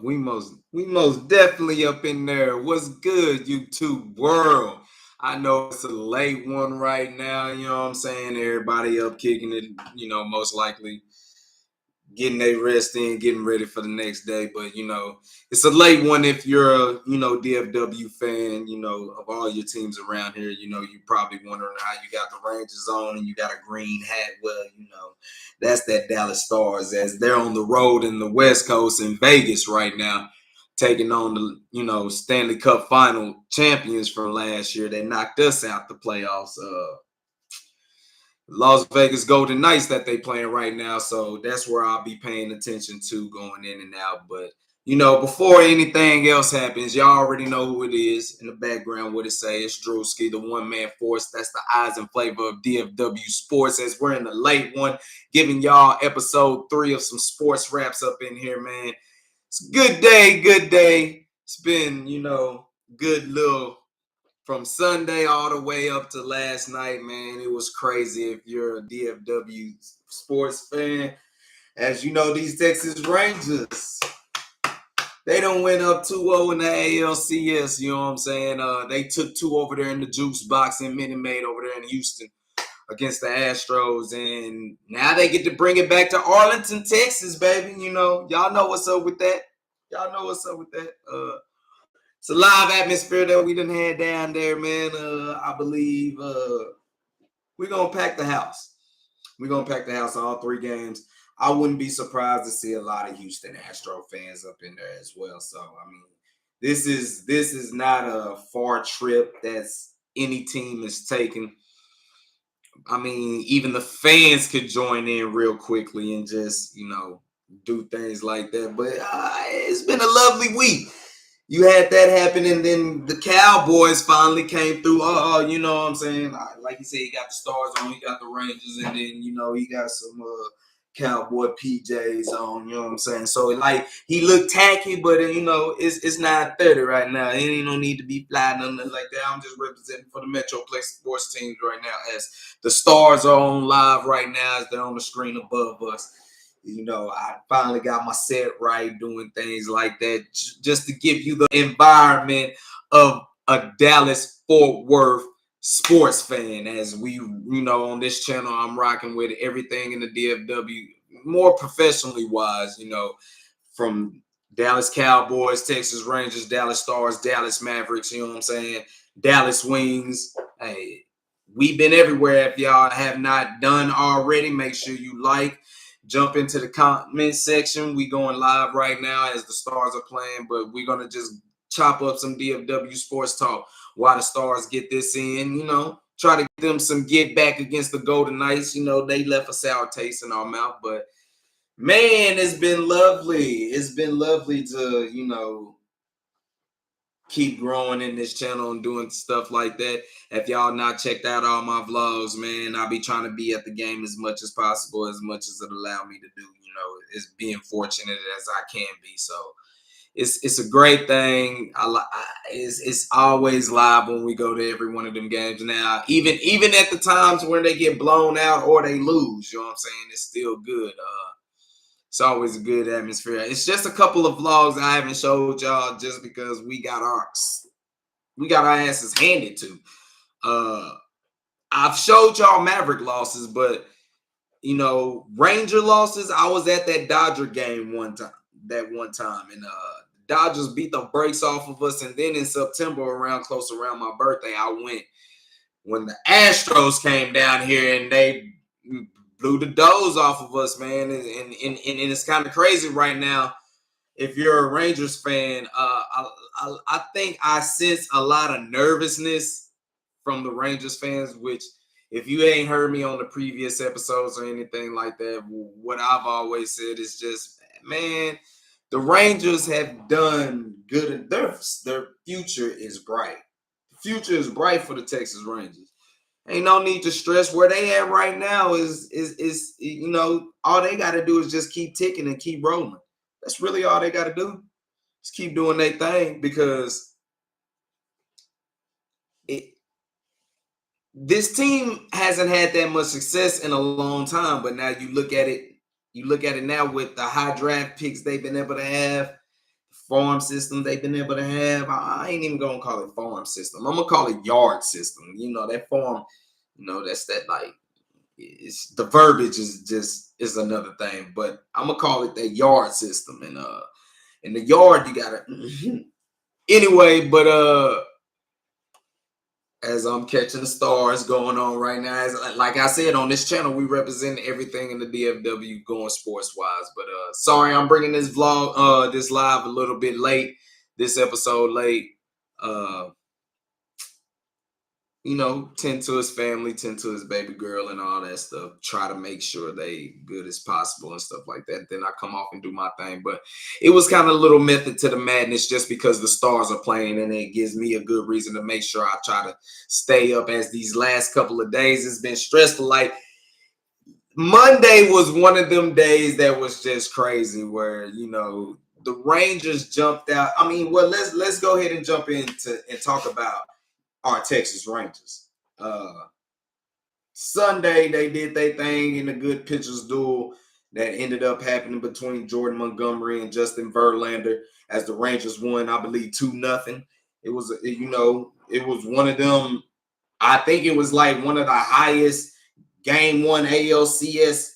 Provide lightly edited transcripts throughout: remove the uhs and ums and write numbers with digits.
We most definitely up in there. What's good, YouTube world? I know it's a late one right now, you know what I'm saying? Everybody up kicking it, most likely getting their rest in, getting ready for the next day. But it's a late one if you're a DFW fan, of all your teams around here. You probably wondering how you got the Rangers on and you got a green hat. Well, that's that Dallas Stars as they're on the road in the West Coast in Vegas right now, taking on the Stanley Cup final champions from last year. They knocked us out the playoffs. Las Vegas Golden Knights that they playing right now. So that's where I'll be paying attention to going in and out. But, before anything else happens, y'all already know who it is in the background, what it say. It's Drewski, the one-man force. That's the eyes and flavor of DFW Sports as we're in the late one, giving y'all episode 3 of some sports wraps up in here, man. It's a good day, good day. It's been, good little from Sunday all the way up to last night, man. It was crazy. If you're a DFW sports fan, as you know, these Texas Rangers, they done went up 2-0 in the ALCS, you know what I'm saying? They took 2 over there in the juice box in Minute Maid over there in Houston against the Astros, and now they get to bring it back to Arlington, Texas, baby. Y'all know what's up with that. It's a live atmosphere that we done had down there, man. I believe we're going to pack the house. We're going to pack the house all 3 games. I wouldn't be surprised to see a lot of Houston Astro fans up in there as well. So, I mean, this is not a far trip that's any team is taking. I mean, even the fans could join in real quickly and just, do things like that. But it's been a lovely week. You had that happen, and then the Cowboys finally came through. You know what I'm saying? Like you said, he got the Stars on, he got the Rangers, and then, he got some Cowboy PJs on, you know what I'm saying? So, he looked tacky, but, it's 9:30 right now. It ain't no need to be flying, nothing like that. I'm just representing for the Metroplex sports teams right now as the Stars are on live right now as they're on the screen above us. I finally got my set right, doing things like that, just to give you the environment of a Dallas-Fort Worth sports fan. As we, on this channel, I'm rocking with everything in the DFW, more professionally wise, from Dallas Cowboys, Texas Rangers, Dallas Stars, Dallas Mavericks, you know what I'm saying? Dallas Wings. Hey, we've been everywhere. If y'all have not done already, make sure you jump into the comment section. We going live right now as the Stars are playing, but we're going to just chop up some DFW sports talk while the Stars get this in, try to get them some get back against the Golden Knights. They left a sour taste in our mouth, but man, it's been lovely. It's been lovely to, keep growing in this channel and doing stuff like that. If y'all not checked out all my vlogs, man, I'll be trying to be at the game as much as possible, as much as it allow me to do. It's being fortunate as I can be. So it's a great thing. It's always live when we go to every one of them games. Now, even at the times when they get blown out or they lose, you know what I'm saying? It's still good. It's always a good atmosphere. It's just a couple of vlogs I haven't showed y'all just because we got our asses handed to. I've showed y'all Maverick losses, but Ranger losses. I was at that Dodger game one time, and Dodgers beat the brakes off of us. And then in September, close around my birthday, I went when the Astros came down here and they blew the doors off of us, man. And it's kind of crazy right now. If you're a Rangers fan, I think I sense a lot of nervousness from the Rangers fans, which if you ain't heard me on the previous episodes or anything like that, what I've always said is just, man, the Rangers have done good. Their future is bright. The future is bright for the Texas Rangers. Ain't no need to stress. Where they at right now is all they got to do is just keep ticking and keep rolling. That's really all they got to do. Just keep doing their thing, because this team hasn't had that much success in a long time. But now you look at it now with the high draft picks they've been able to have, farm system they've been able to have. I ain't even gonna call it farm system. I'm gonna call it yard system. That farm, that's that, like, it's the verbiage is another thing, but I'm gonna call it that yard system. And in the yard you gotta anyway, but as I'm catching the stars going on right now, like I said, on this channel, we represent everything in the DFW going sports wise. But sorry, I'm bringing this vlog, this live a little bit late, this episode late. Tend to his family, tend to his baby girl and all that stuff. Try to make sure they good as possible and stuff like that. Then I come off and do my thing. But it was kind of a little method to the madness just because the stars are playing, and it gives me a good reason to make sure I try to stay up, as these last couple of days it's been stressful. Like, Monday was one of them days that was just crazy where, the Rangers jumped out. I mean, well, let's go ahead and jump into and talk about our Texas Rangers. Sunday, they did their thing in a good pitchers duel that ended up happening between Jordan Montgomery and Justin Verlander, as the Rangers won, I believe, 2-0. It was, it was one of them. I think it was like one of the highest Game 1 ALCS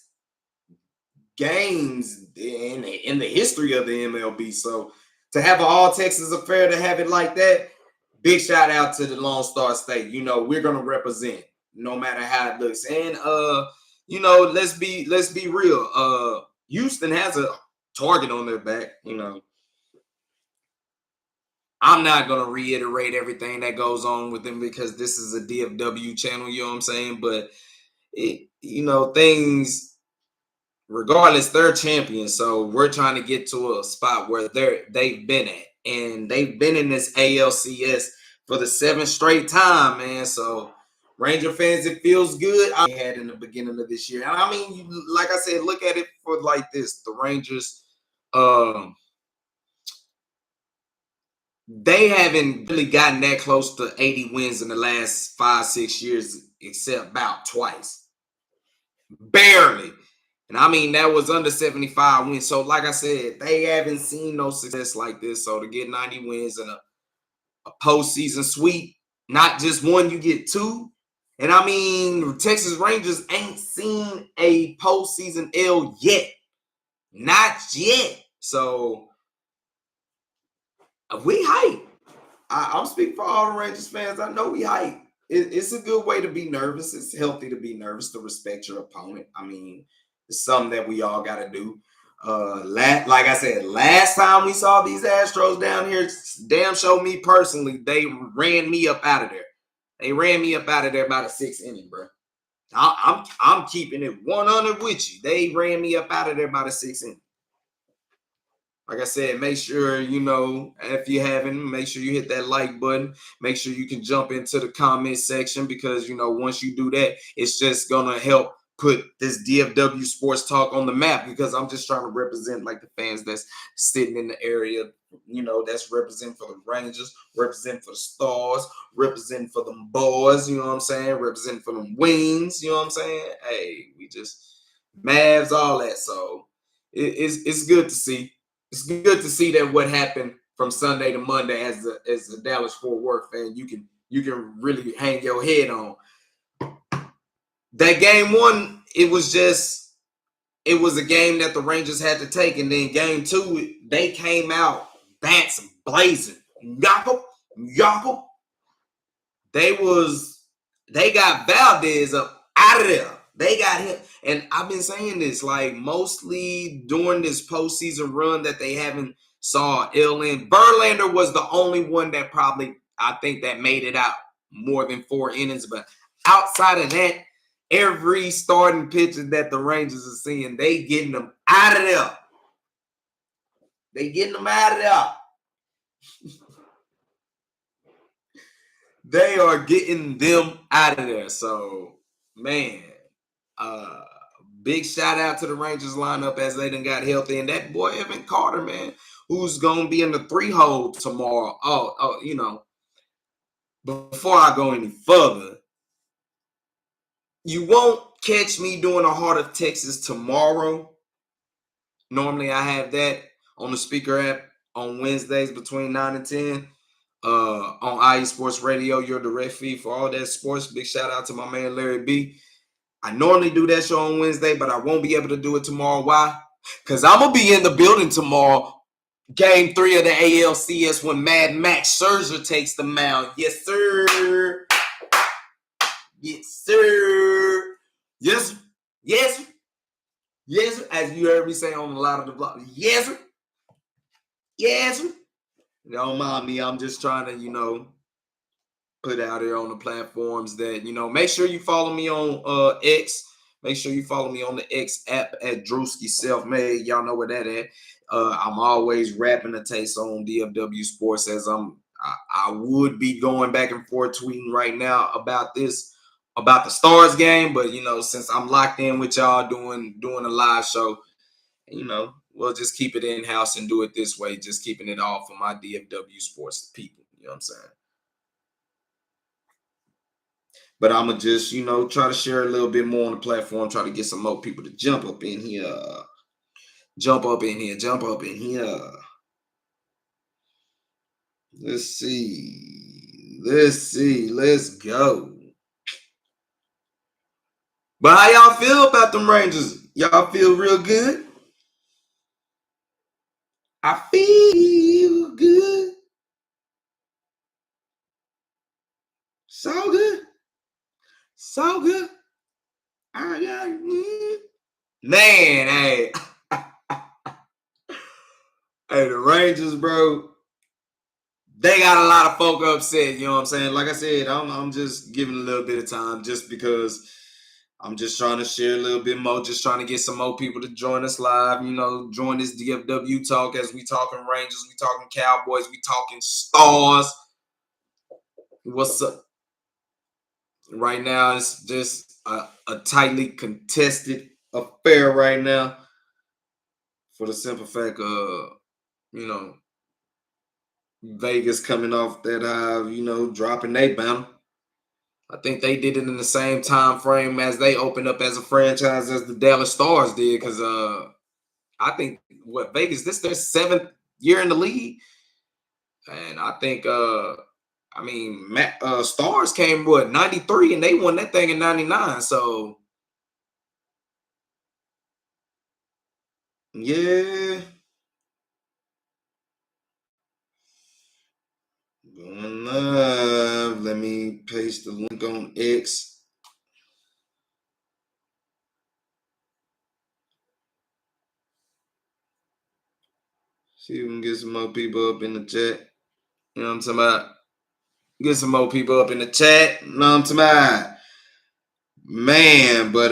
games in the history of the MLB. So to have an all Texas affair, to have it like that, big shout out to the Lone Star State. We're gonna represent no matter how it looks. And let's be real. Houston has a target on their back. I'm not gonna reiterate everything that goes on with them because this is a DFW channel, you know what I'm saying? But things, regardless, they're champions. So we're trying to get to a spot where they've been at. And they've been in this ALCS for the 7th straight time, man. So Ranger fans, it feels good. I had in the beginning of this year. And I mean, like I said, look at it for like this. The Rangers, they haven't really gotten that close to 80 wins in the last 5-6 years, except about twice. Barely. And I mean, that was under 75 wins. So like I said, they haven't seen no success like this. So to get 90 wins in a postseason sweep, not just one, you get 2. And I mean, Texas Rangers ain't seen a postseason L yet. Not yet. So we hype. I'm speaking for all the Rangers fans. I know we hype. It's a good way to be nervous. It's healthy to be nervous, to respect your opponent. I mean, it's something that we all got to do. Like I said, last time we saw these Astros down here, damn show me personally, they ran me up out of there. They ran me up out of there by the 6th inning, bro. I'm keeping it 100 with you. They ran me up out of there by the 6th inning. Like I said, make sure, if you haven't, make sure you hit that like button. Make sure you can jump into the comment section because, once you do that, it's just going to help put this DFW Sports Talk on the map, because I'm just trying to represent like the fans that's sitting in the area, that's representing for the Rangers, representing for the Stars, representing for them boys, you know what I'm saying? Representing for them Wings, you know what I'm saying? Hey, we just Mavs, all that. So it's good to see. It's good to see that what happened from Sunday to Monday as a Dallas-Fort Worth fan, you can really hang your head on. That Game 1, it was a game that the Rangers had to take. And then Game 2, they came out bats blazing. Yopple. They got Valdez up out of there. They got him. And I've been saying this, like, mostly during this postseason run that they haven't saw LN. Verlander was the only one that probably, I think, that made it out more than 4 innings. But outside of that, every starting pitcher that the Rangers are seeing, they getting them out of there. They are getting them out of there. So, man, big shout out to the Rangers lineup as they done got healthy. And that boy, Evan Carter, man, who's going to be in the 3-hole tomorrow. Before I go any further, you won't catch me doing a Heart of Texas tomorrow. Normally I have that on the speaker app. on Wednesdays between 9 and 10. On IE Sports Radio, your direct feed for all that sports. Big shout out to my man Larry B. I normally do that show on Wednesday, but I won't be able to do it tomorrow. Why? Because I'm going to be in the building tomorrow. Game 3 of the ALCS when Mad Max Scherzer takes the mound. Yes, sir. Yes, sir. Yes, yes, yes. As you heard me say on a lot of the vlog. Yes, sir. Yes, sir. Don't mind me. I'm just trying to, put out here on the platforms that, make sure you follow me on X. Make sure you follow me on the X app at Drewski Selfmade. Y'all know where that at. I'm always rapping the taste on DFW Sports as I would be going back and forth tweeting right now about the Stars game, but since I'm locked in with y'all doing a live show, we'll just keep it in house and do it this way, just keeping it all for my DFW Sports people. You know what I'm saying? But I'm going to just, try to share a little bit more on the platform, try to get some more people to jump up in here. Jump up in here. Let's see. Let's go. But how y'all feel about them Rangers? Y'all feel real good? I feel good. So good. So good. I got it. Man, hey. Hey, the Rangers, bro. They got a lot of folk upset, you know what I'm saying? Like I said, I'm just giving a little bit of time just because I'm just trying to share a little bit more, just trying to get some more people to join us live, join this DFW talk as we talking Rangers, we talking Cowboys, we talking Stars. What's up? Right now, it's just a tightly contested affair right now for the simple fact of, Vegas coming off that high, dropping their banner. I think they did it in the same time frame as they opened up as a franchise as the Dallas Stars did. Because I think Vegas, this their 7th year in the league, and I think Stars came 93 and they won that thing in 99. So yeah. Going live. Let me paste the link on X. See if we can get some more people up in the chat. You know what I'm talking about? Get some more people up in the chat. You know what I'm talking about? Man, but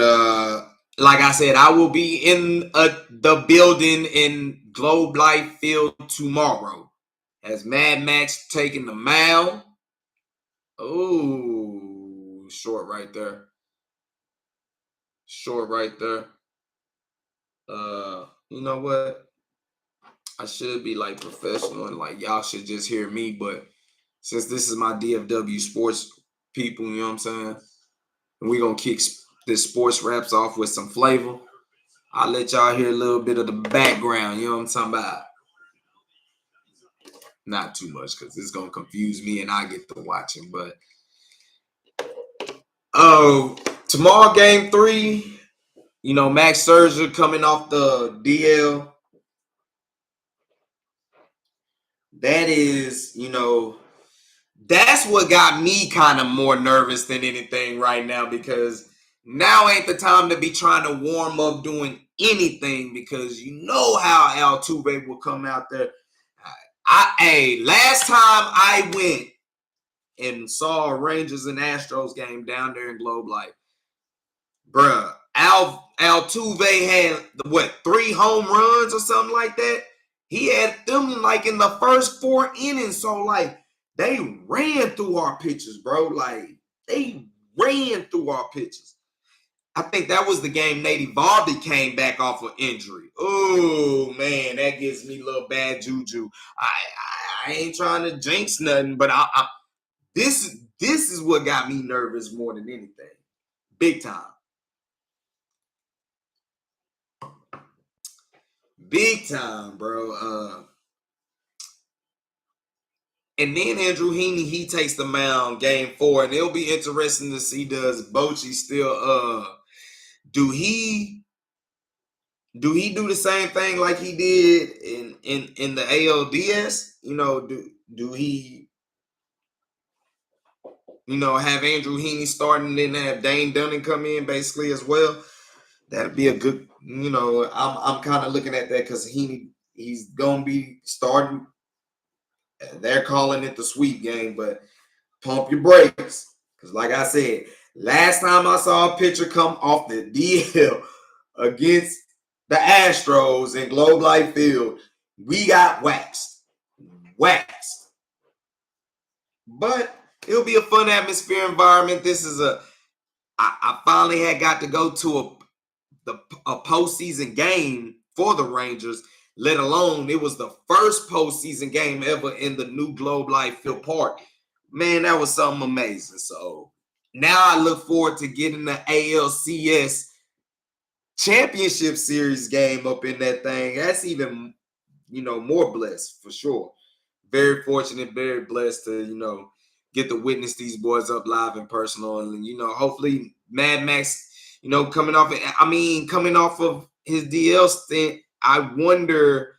like I said, I will be in the building in Globe Life Field tomorrow. As Mad Max taking the mound. Oh, short right there. Short right there. You know what? I should be like professional and like y'all should just hear me, but since this is my DFW sports people, you know what I'm saying? And we're gonna kick this sports raps off with some flavor. I'll let y'all hear a little bit of the background, you know what I'm talking about? Not too much because it's gonna confuse me and I get to watching, but tomorrow game 3, Max Scherzer coming off the DL. That is, that's what got me kind of more nervous than anything right now, because now ain't the time to be trying to warm up doing anything, because you know how Altuve will come out there. Last time I went and saw a Rangers and Astros game down there in Globe Life, bruh, Altuve had 3 home runs or something like that. He had them like in the first 4 innings. So like they ran through our pitches, bro. Like they ran through our pitches. I think that was the game Nate Eovaldi came back off of injury. Oh man, that gives me a little bad juju. I ain't trying to jinx nothing, but this is what got me nervous more than anything. Big time. Big time, bro. And then Andrew Heaney, he takes the mound game 4, and it'll be interesting to see does Bochy still do he do the same thing like he did in the ALDS? Do he have Andrew Heaney starting and then have Dane Dunning come in basically as well? That'd be a good, I'm kind of looking at that because he's gonna be starting. They're calling it the sweep game, but pump your brakes. Because like I said, last time I saw a pitcher come off the DL against the Astros in Globe Life Field, we got waxed. But it'll be a fun atmosphere environment. This is I finally had got to go to a postseason game for the Rangers, let alone it was the first postseason game ever in the new Globe Life Field Park. Man, that was something amazing. So now I look forward to getting the ALCS championship series game up in that thing. That's even, more blessed for sure. Very fortunate, very blessed to, get to witness these boys up live and personal. And, hopefully Mad Max, coming off of his DL stint, I wonder,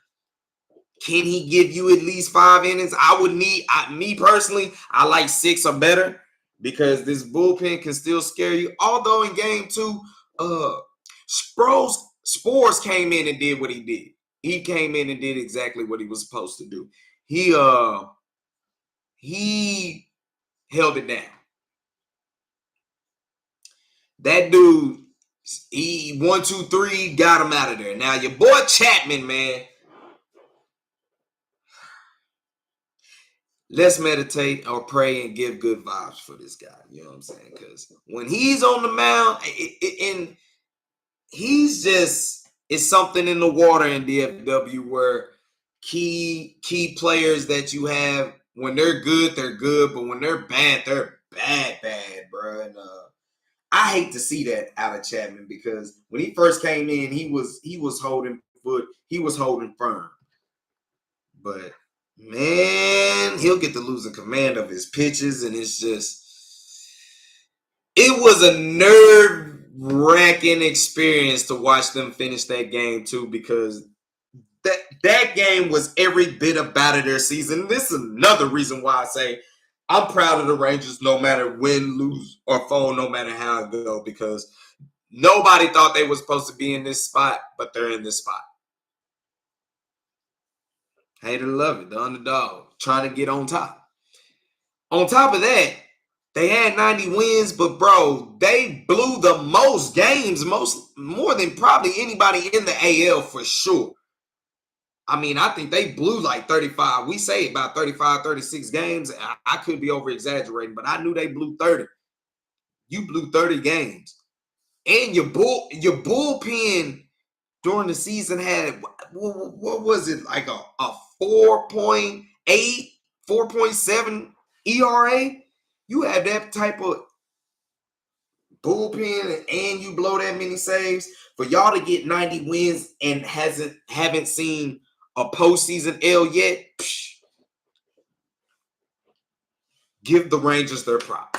can he give you at least 5 innings? I would need, me personally, I like 6 or better because this bullpen can still scare you. Although in game 2, Spores came in and did what he did. He came in and did exactly what he was supposed to do. He held it down. That dude, he 1, 2, 3 got him out of there. Now your boy Chapman, man. Let's meditate or pray and give good vibes for this guy. You know what I'm saying? Because when he's on the mound, and he's just, it's something in the water in DFW where key players that you have, when they're good, but when they're bad, bro. And I hate to see that out of Chapman because when he first came in, he was holding firm. But man, he'll get to losing command of his pitches, and it was a nerve-wracking experience to watch them finish that game too, because that game was every bit about it their season. This is another reason why I say I'm proud of the Rangers no matter win, lose, or fall, no matter how it goes, because nobody thought they were supposed to be in this spot, but they're in this spot. Hate it or love it, the underdog, trying to get on top. On top of that, they had 90 wins, but bro, they blew the most games, more than probably anybody in the AL for sure. I mean, I think they blew like 35. We say about 35, 36 games. I could be over exaggerating, but I knew they blew 30. You blew 30 games. And your bullpen during the season had, what was it, like a 4.8, 4.7 ERA? You have that type of bullpen and you blow that many saves. For y'all to get 90 wins and haven't seen a postseason L yet, give the Rangers their props.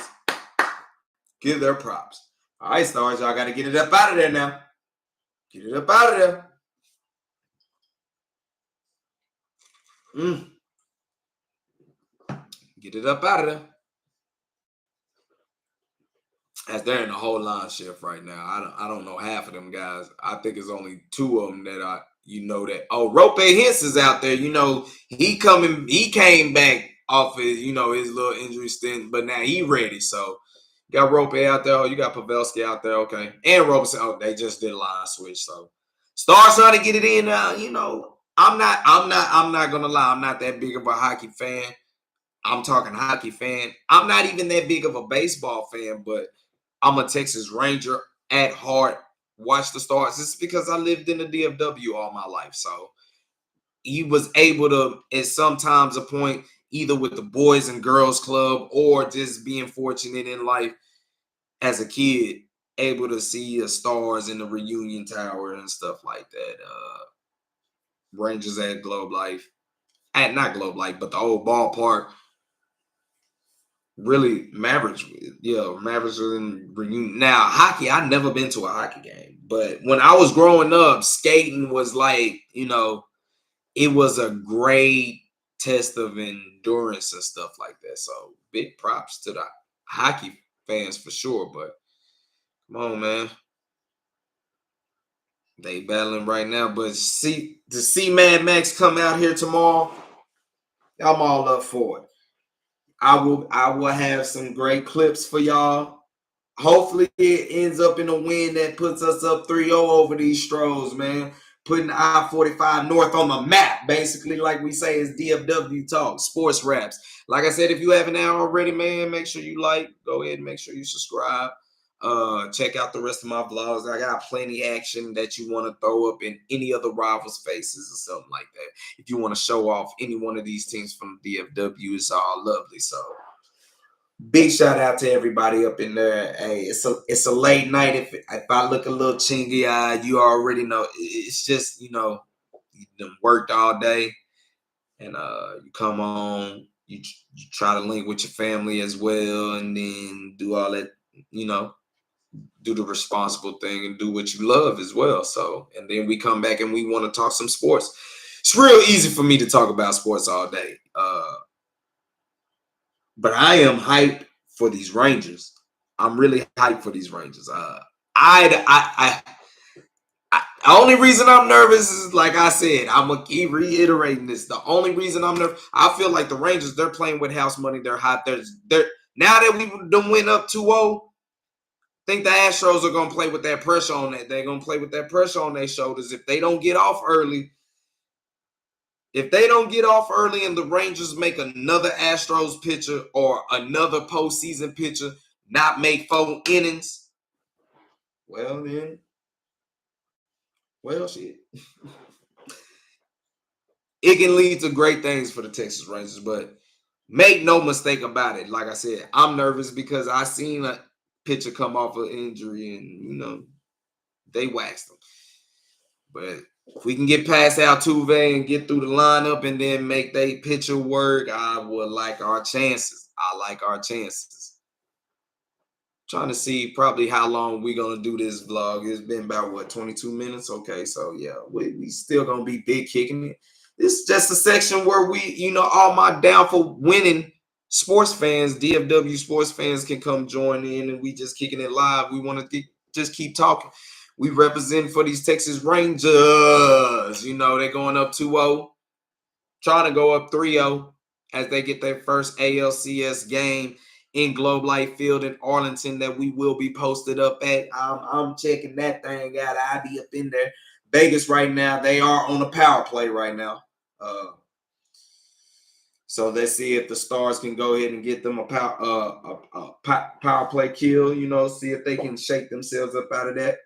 Give their props. All right, Stars, y'all got to get it up out of there now. Get it up out of there. Get it up out of there. As they're in a whole line shift right now. I don't know half of them guys. I think it's only 2 of them that that. Oh, Rope Hintz is out there. He came back off his, his little injury stint, but now he ready. So you got Rope out there. Oh, you got Pavelski out there. Okay. And Robertson. Oh, they just did a line switch. So Stars trying to get it in now. I'm not gonna lie. I'm not that big of a hockey fan. I'm talking hockey fan. I'm not even that big of a baseball fan, but I'm a Texas Ranger at heart. Watch the Stars. It's because I lived in the DFW all my life. So he was able to, at sometimes a point, either with the Boys and Girls Club or just being fortunate in life as a kid, able to see the Stars in the Reunion Tower and stuff like that. Rangers at Globe Life. Not Globe Life, but the old ballpark. really Mavericks. Yeah, Mavericks are in reunion. Now, hockey, I've never been to a hockey game, but when I was growing up, skating was like, it was a great test of endurance and stuff like that. So big props to the hockey fans for sure. But come on, man. They battling right now. But to see Mad Max come out here tomorrow, I'm all up for it. I will have some great clips for y'all. Hopefully it ends up in a win that puts us up 3-0 over these Stros, man. Putting I-45 North on the map, basically, like we say is DFW talk, sports raps. Like I said, if you haven't already, man, make sure you go ahead and make sure you subscribe. Check out the rest of my vlogs. I got plenty action that you want to throw up in any of the rivals' faces or something like that. If you want to show off any one of these teams from DFW, it's all lovely. So big shout out to everybody up in there. Hey, it's a late night. If I look a little chingy eyed, you already know. It's just you done worked all day, and you come on, you try to link with your family as well, and then do all that, do the responsible thing and do what you love as well. So, and then we come back and we want to talk some sports. It's real easy for me to talk about sports all day. But I am hyped for these Rangers. I'm really hyped for these Rangers. The only reason I'm nervous is, like I said, I'm gonna keep reiterating this. The only reason I'm nervous, I feel like the Rangers, they're playing with house money. They're hot. They're now that we done went up 2-0. Think the Astros are gonna play with that pressure on that. They're gonna play with that pressure on their shoulders. If they don't get off early, and the Rangers make another Astros pitcher or another postseason pitcher not make 4 innings, well then, shit. It can lead to great things for the Texas Rangers, but make no mistake about it. Like I said, I'm nervous because I seen a pitcher come off an injury and, they waxed him. But if we can get past Altuve and get through the lineup and then make their pitcher work, I would like our chances. I like our chances. Trying to see probably how long we're going to do this vlog. It's been about, 22 minutes? Okay, so yeah, we still going to be big kicking it. This is just a section where we, all my down for winning sports fans, DFW sports fans can come join in and we just kicking it live. We want to just keep talking. We represent for these Texas Rangers. They're going up 2-0, trying to go up 3-0 as they get their first ALCS game in Globe Life Field in Arlington that we will be posted up at. I'm checking that thing out. I'll be up in there. Vegas right now, they are on a power play right now. So let's see if the Stars can go ahead and get them a power play kill, see if they can shake themselves up out of that.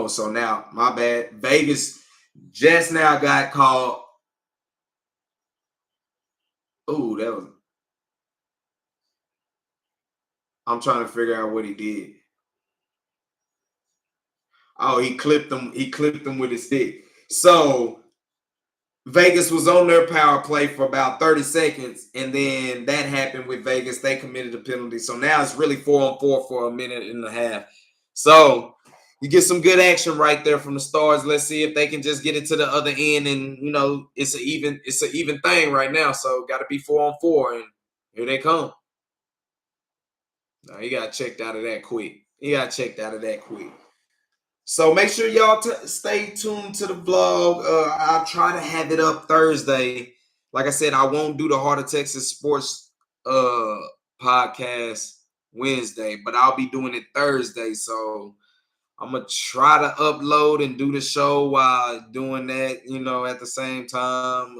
So now, my bad. Vegas just now got called. Ooh, that was. I'm trying to figure out what he did. Oh, he clipped him. He clipped him with his stick. So Vegas was on their power play for about 30 seconds, and then that happened with Vegas. They committed a penalty. So now it's really 4-on-4 for a minute and a half. So you get some good action right there from the Stars. Let's see if they can just get it to the other end, and it's an even thing right now. So got to be 4-on-4, and here they come. Now he got checked out of that quick. So make sure y'all stay tuned to the vlog. I'll try to have it up Thursday. Like I said, I won't do the Heart of Texas Sports podcast Wednesday, but I'll be doing it Thursday. So I'm going to try to upload and do the show while doing that, at the same time.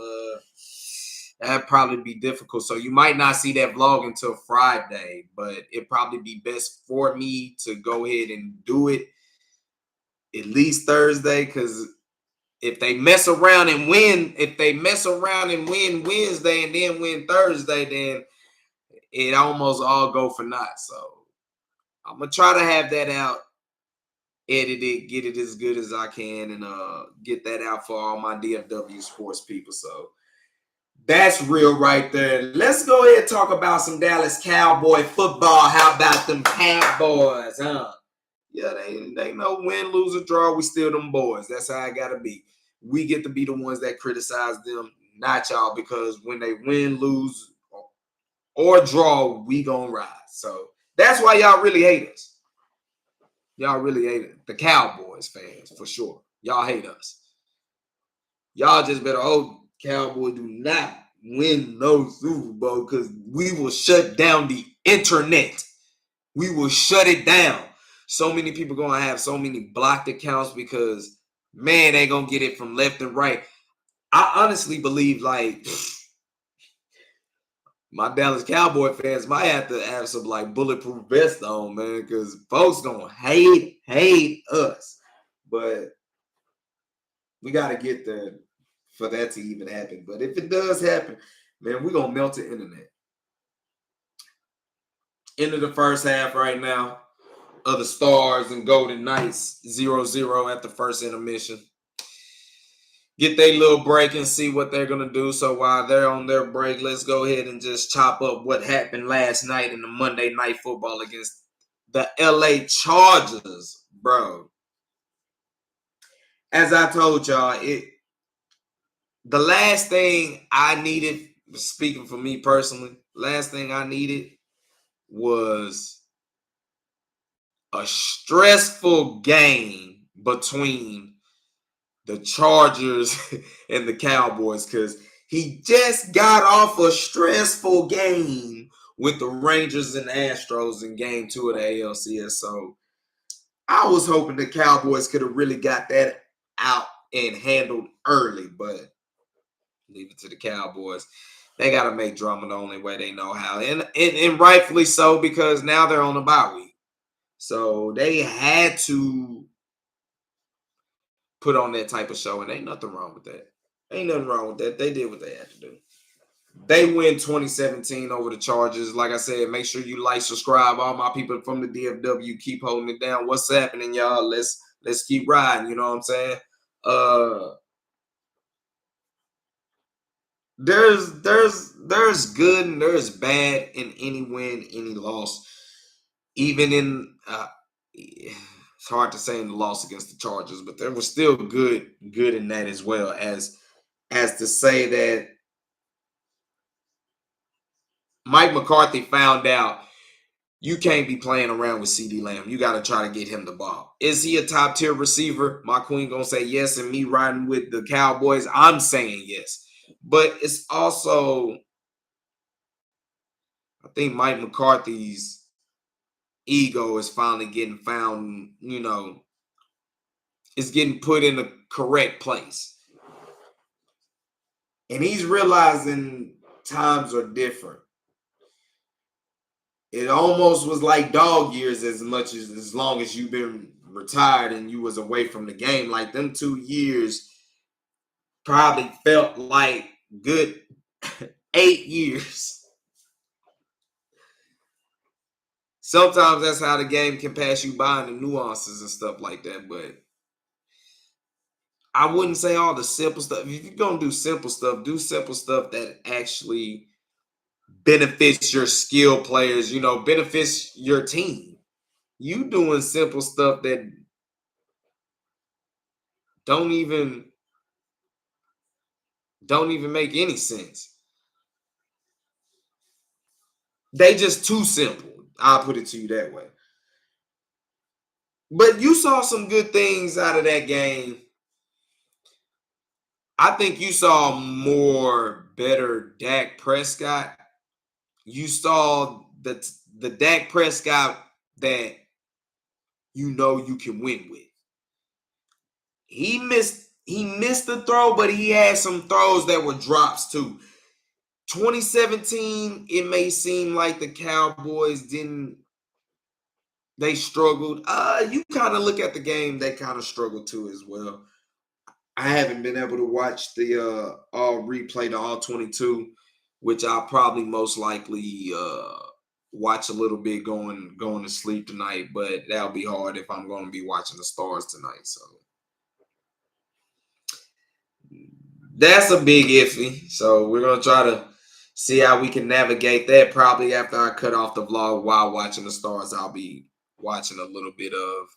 That'd probably be difficult. So you might not see that vlog until Friday, but it'd probably be best for me to go ahead and do it at least Thursday, because if they mess around and win Wednesday and then win Thursday, then it almost all go for naught. So I'm gonna try to have that out, edit it, get it as good as I can, and get that out for all my DFW sports people. So that's real right there. Let's go ahead and talk about some Dallas Cowboy football. How about them Cowboys, huh? Yeah, they know win, lose, or draw. We still them boys. That's how I gotta be. We get to be the ones that criticize them, not y'all, because when they win, lose, or draw, we gonna rise. So that's why y'all really hate us. Y'all really hate it. The Cowboys fans, for sure. Y'all hate us. Y'all just better hope Cowboy do not win no Super Bowl, because we will shut down the internet. We will shut it down. So many people going to have so many blocked accounts because, man, they going to get it from left and right. I honestly believe, like, my Dallas Cowboy fans might have to have some, like, bulletproof vests on, man, because folks going to hate us. But we got to get there for that to even happen. But if it does happen, man, we're going to melt the internet. End of the first half right now of the Stars and Golden Knights, 0-0 at the first intermission. Get their little break and see what they're going to do. So while they're on their break, let's go ahead and just chop up what happened last night in the Monday Night Football against the LA Chargers, bro. As I told y'all, the last thing I needed, speaking for me personally, last thing I needed was a stressful game between the Chargers and the Cowboys, because he just got off a stressful game with the Rangers and Astros in game 2 of the ALCS. So I was hoping the Cowboys could have really got that out and handled early, but leave it to the Cowboys. They got to make drama the only way they know how. And rightfully so, because now they're on a bye week. So they had to put on that type of show, and ain't nothing wrong with that. Ain't nothing wrong with that. They did what they had to do. They win 2017 over the Chargers. Like I said, make sure you like, subscribe. All my people from the DFW, keep holding it down. What's happening, y'all? Let's keep riding. You know what I'm saying? There's good and there's bad in any win, any loss. Even in it's hard to say in the loss against the Chargers, but there was still good in that as well, as to say that Mike McCarthy found out you can't be playing around with CeeDee Lamb. You got to try to get him the ball. Is he a top tier receiver? My queen gonna say yes, and me riding with the Cowboys, I'm saying yes. But it's also, I think Mike McCarthy's ego is finally getting found, is getting put in the correct place. And he's realizing times are different. It almost was like dog years, as long as you've been retired and you was away from the game. Like them 2 years probably felt like good 8 years. Sometimes that's how the game can pass you by in the nuances and stuff like that. But I wouldn't say all the simple stuff. If you're going to do simple stuff that actually benefits your skill players, benefits your team. You doing simple stuff that don't even make any sense. They just too simple. I'll put it to you that way. But you saw some good things out of that game. I think you saw better Dak Prescott. You saw the Dak Prescott that you can win with. He missed the throw, but he had some throws that were drops too. 2017, it may seem like the Cowboys they struggled. You kind of look at the game, they kind of struggled too as well. I haven't been able to watch the all 22, which I'll probably most likely watch a little bit going to sleep tonight, but that'll be hard if I'm going to be watching the Stars tonight. So that's a big iffy. So we're going to try to see how we can navigate that. Probably after I cut off the vlog while watching the Stars, I'll be watching a little bit of,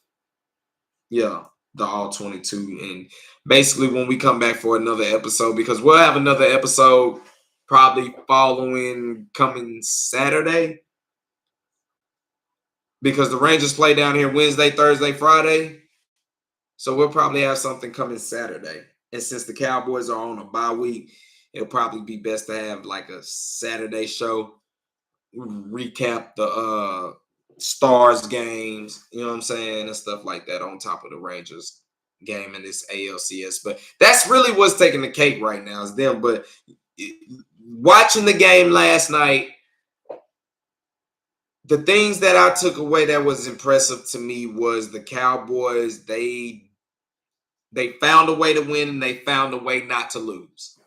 the All 22. And basically when we come back for another episode, because we'll have another episode probably coming Saturday, because the Rangers play down here Wednesday, Thursday, Friday. So we'll probably have something coming Saturday. And since the Cowboys are on a bye week, it'll probably be best to have like a Saturday show, recap the Stars games, you know what I'm saying, and stuff like that on top of the Rangers game in this ALCS. But that's really what's taking the cake right now is them. But watching the game last night, the things that I took away that was impressive to me was the Cowboys, they found a way to win and they found a way not to lose.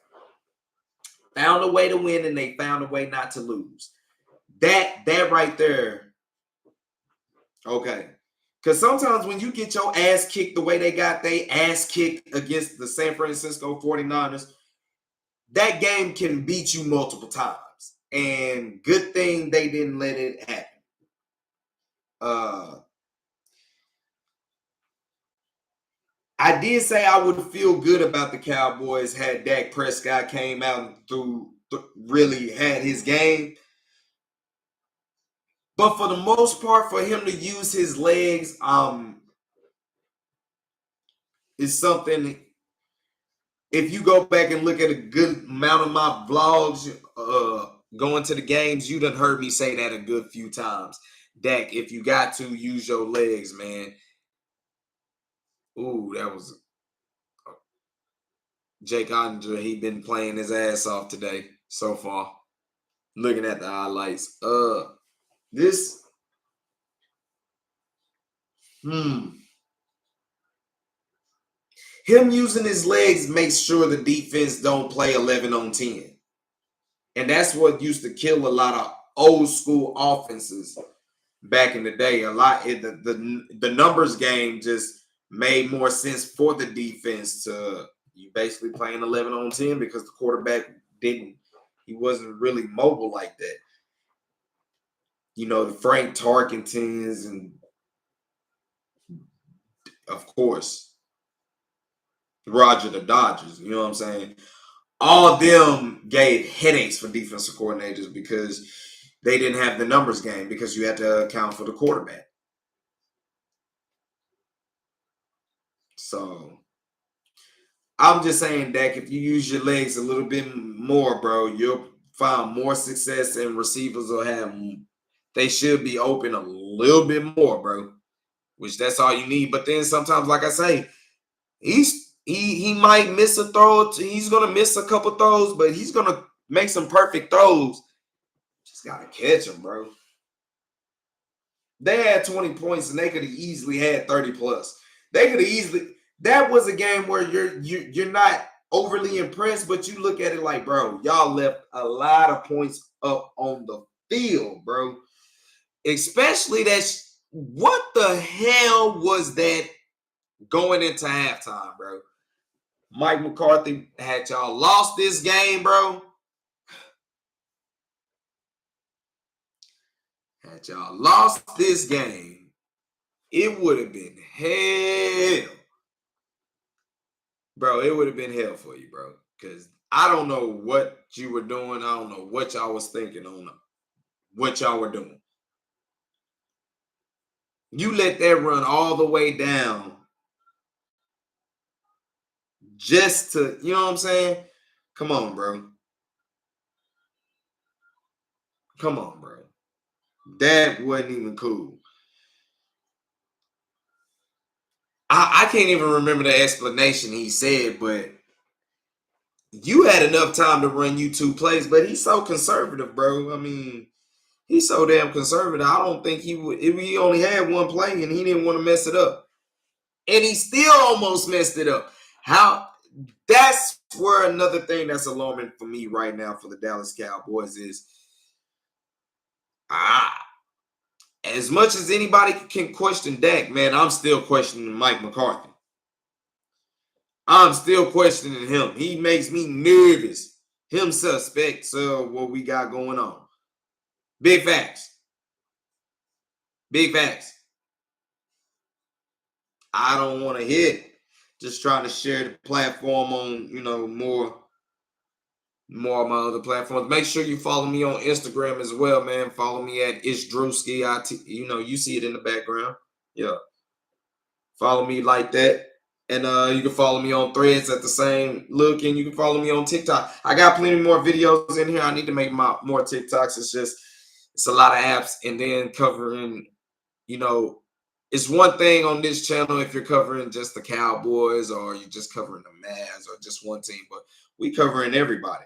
Found a way to win and they found a way not to lose. That right there, okay. Because sometimes when you get your ass kicked the way they got their ass kicked against the San Francisco 49ers, that game can beat you multiple times. And good thing they didn't let it happen. I did say I would feel good about the Cowboys had Dak Prescott came out and really had his game. But for the most part, for him to use his legs is something. If you go back and look at a good amount of my vlogs going to the games, you done heard me say that a good few times. Dak, if you got to, use your legs, man. Ooh, that was Jake Ottinger. He been playing his ass off today so far. Looking at the highlights. Him using his legs makes sure the defense don't play 11 on 10. And that's what used to kill a lot of old school offenses back in the day. The numbers game just made more sense for the defense to you basically playing 11 on 10 because the quarterback he wasn't really mobile like that. You know, the Frank Tarkentons and of course Roger the Dodgers, you know what I'm saying? All of them gave headaches for defensive coordinators because they didn't have the numbers game because you had to account for the quarterback. So I'm just saying, Dak, if you use your legs a little bit more, bro, you'll find more success and receivers they should be open a little bit more, bro, which that's all you need. But then sometimes, like I say, he might miss a throw. He's going to miss a couple throws, but he's going to make some perfect throws. Just got to catch him, bro. They had 20 points, and they could have easily had 30 plus. They could have easily. That was a game where you're not overly impressed, but you look at it like, bro, y'all left a lot of points up on the field, bro. Especially what the hell was that going into halftime, bro? Mike McCarthy had y'all lost this game, bro. Had y'all lost this game, it would have been hell. Bro, it would have been hell for you, bro. Because I don't know what you were doing. I don't know what y'all was thinking on what y'all were doing. You let that run all the way down just to, you know what I'm saying? Come on, bro. Come on, bro. That wasn't even cool. I can't even remember the explanation he said, but you had enough time to run you 2 plays, but he's so conservative, bro. I mean, he's so damn conservative. I don't think he would. If he only had 1 play and he didn't want to mess it up. And he still almost messed it up. That's where another thing that's alarming for me right now for the Dallas Cowboys is as much as anybody can question Dak, man, I'm still questioning Mike McCarthy. I'm still questioning him. He makes me nervous. Him suspects of what we got going on. Big facts. Big facts. I don't want to hit. Just trying to share the platform on, more of my other platforms. Make sure you follow me on Instagram as well, man. Follow me at Ishdrewski. You see it in the background. Yeah. Follow me like that. And you can follow me on Threads at the same look. And you can follow me on TikTok. I got plenty more videos in here. I need to make more TikToks. It's a lot of apps. And then covering, it's one thing on this channel if you're covering just the Cowboys or you're just covering the Mavs or just one team. But we covering everybody.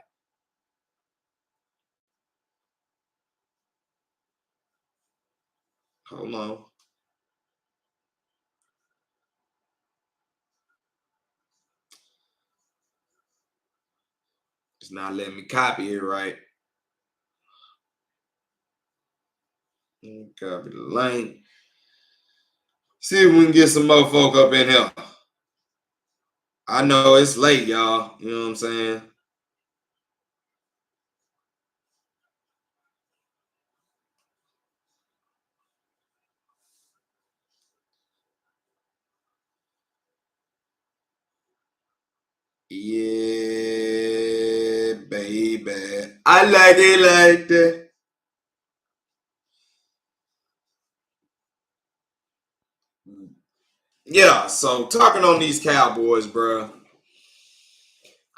Hold on. It's not letting me copy it right. Copy the link. See if we can get some more folk up in here. I know it's late, y'all. You know what I'm saying? Yeah, baby. I like it like that. Yeah, so talking on these Cowboys, bro.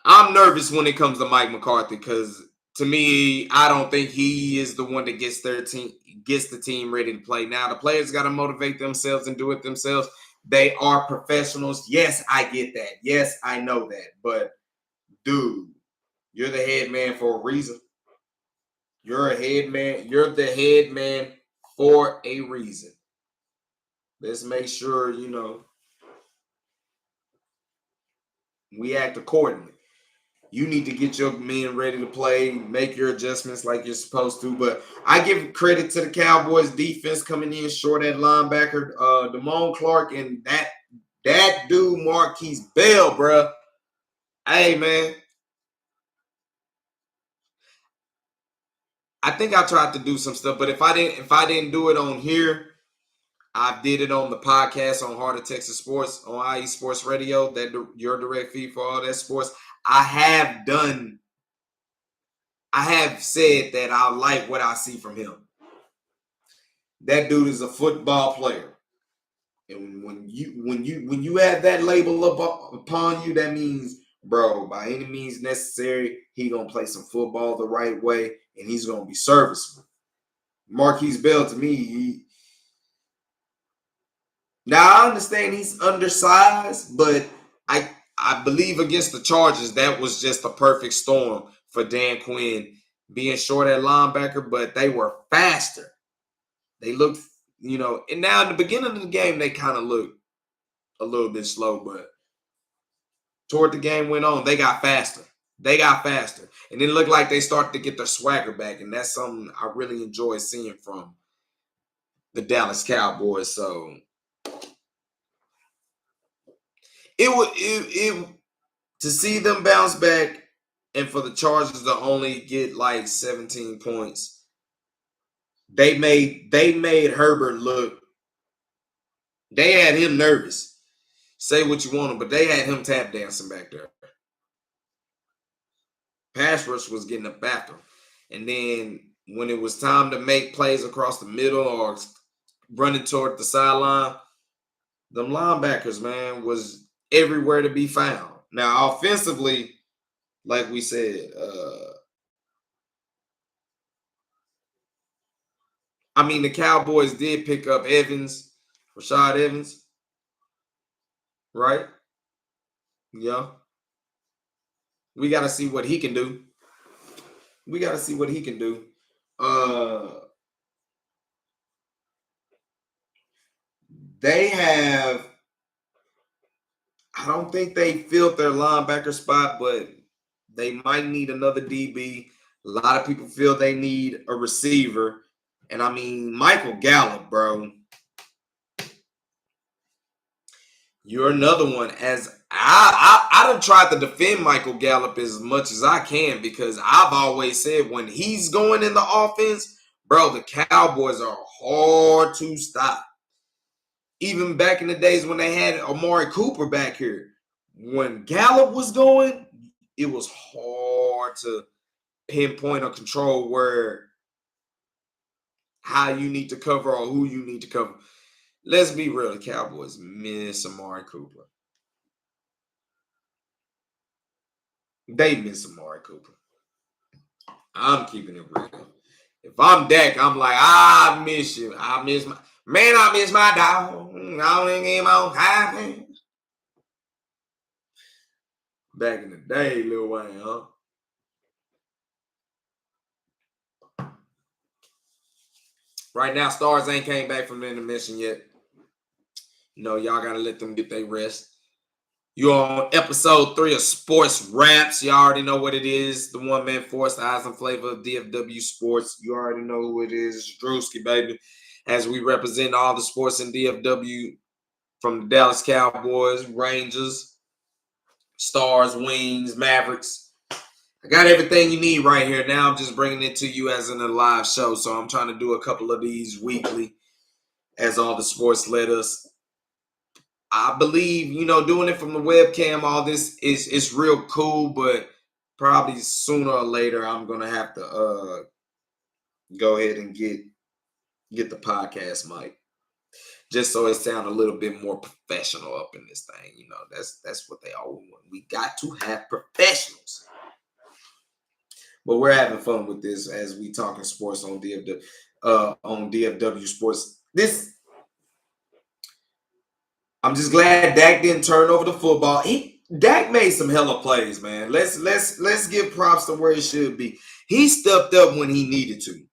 I'm nervous when it comes to Mike McCarthy because to me, I don't think he is the one that gets the team ready to play. Now, the players got to motivate themselves and do it themselves. They are professionals. Yes, I get that. Yes, I know that. But, dude, you're the head man for a reason. You're a head man. You're the head man for a reason. Let's make sure, we act accordingly. You need to get your men ready to play, make your adjustments like you're supposed to. But I give credit to the Cowboys defense coming in short at linebacker. Damone Clark and that dude Marquise Bell, bro. Hey, man. I think I tried to do some stuff, but if I didn't do it on here, I did it on the podcast on Heart of Texas Sports on IE Sports Radio. Your direct feed for all that sports. I have said that I like what I see from him. That dude is a football player. And when you have that label upon you, that means, bro, by any means necessary, he gonna play some football the right way, and he's gonna be serviceable. Marquise Bell, to me, now I understand he's undersized, but I believe against the Chargers, that was just a perfect storm for Dan Quinn being short at linebacker, but they were faster. They looked, and now in the beginning of the game, they kind of looked a little bit slow, but toward the game went on, they got faster. And it looked like they started to get their swagger back, and that's something I really enjoy seeing from the Dallas Cowboys. So it to see them bounce back and for the Chargers to only get like 17 points, they made Herbert look. They had him nervous. Say what you want to, but they had him tap dancing back there. Pass rush was getting up after him. And then when it was time to make plays across the middle or running toward the sideline, them linebackers, man, was everywhere to be found. Now, offensively, like we said, the Cowboys did pick up Rashad Evans, right? Yeah. We got to see what he can do. They have, I don't think they filled their linebacker spot, but they might need another DB. A lot of people feel they need a receiver. And I mean, Michael Gallup, bro. You're another one. As I done tried to defend Michael Gallup as much as I can because I've always said when he's going in the offense, bro, the Cowboys are hard to stop. Even back in the days when they had Amari Cooper back here, when Gallup was going, it was hard to pinpoint or control how you need to cover or who you need to cover. Let's be real, the Cowboys miss Amari Cooper. They miss Amari Cooper. I'm keeping it real. If I'm Dak, I'm like, I miss you. I miss my dog. I don't get him on high. Back in the day, Lil Wayne, huh? Right now, Stars ain't came back from the intermission yet. Y'all gotta let them get their rest. You're on episode 3 of Sports Rapz. You already know what it is. The one-man force, the eyes and flavor of DFW Sports. You already know who it is. Drewski, baby. As we represent all the sports in DFW from the Dallas Cowboys, Rangers, Stars, Wings, Mavericks. I got everything you need right here. Now I'm just bringing it to you as in a live show. So I'm trying to do a couple of these weekly as all the sports let us. I believe, doing it from the webcam, all this is real cool, but probably sooner or later I'm gonna have to go ahead and get the podcast mic. Just so it sounds a little bit more professional up in this thing. That's what they all want. We got to have professionals. But we're having fun with this as we talking sports on DFW Sports. I'm just glad Dak didn't turn over the football. Dak made some hella plays, man. Let's give props to where it should be. He stepped up when he needed to.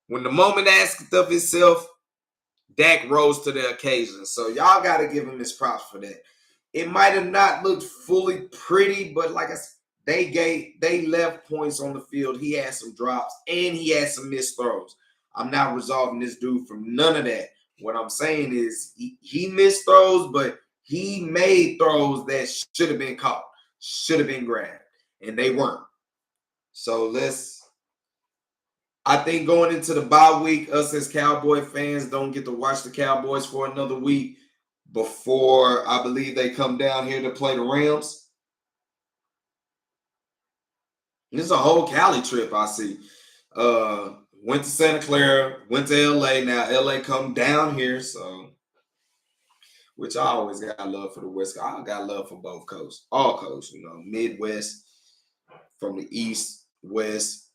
When the moment asked of itself, Dak rose to the occasion. So y'all got to give him his props for that. It might have not looked fully pretty, but like I said, they left points on the field. He had some drops and he had some missed throws. I'm not resolving this dude from none of that. What I'm saying is he missed throws, but he made throws that should have been caught, should have been grabbed, and they weren't. So I think going into the bye week, us as Cowboy fans don't get to watch the Cowboys for another week before I believe they come down here to play the Rams. This is a whole Cali trip, I see. Went to Santa Clara, went to LA. Now LA come down here, so which I always got love for the West Coast. I got love for both coasts, all coasts, Midwest, from the East, West.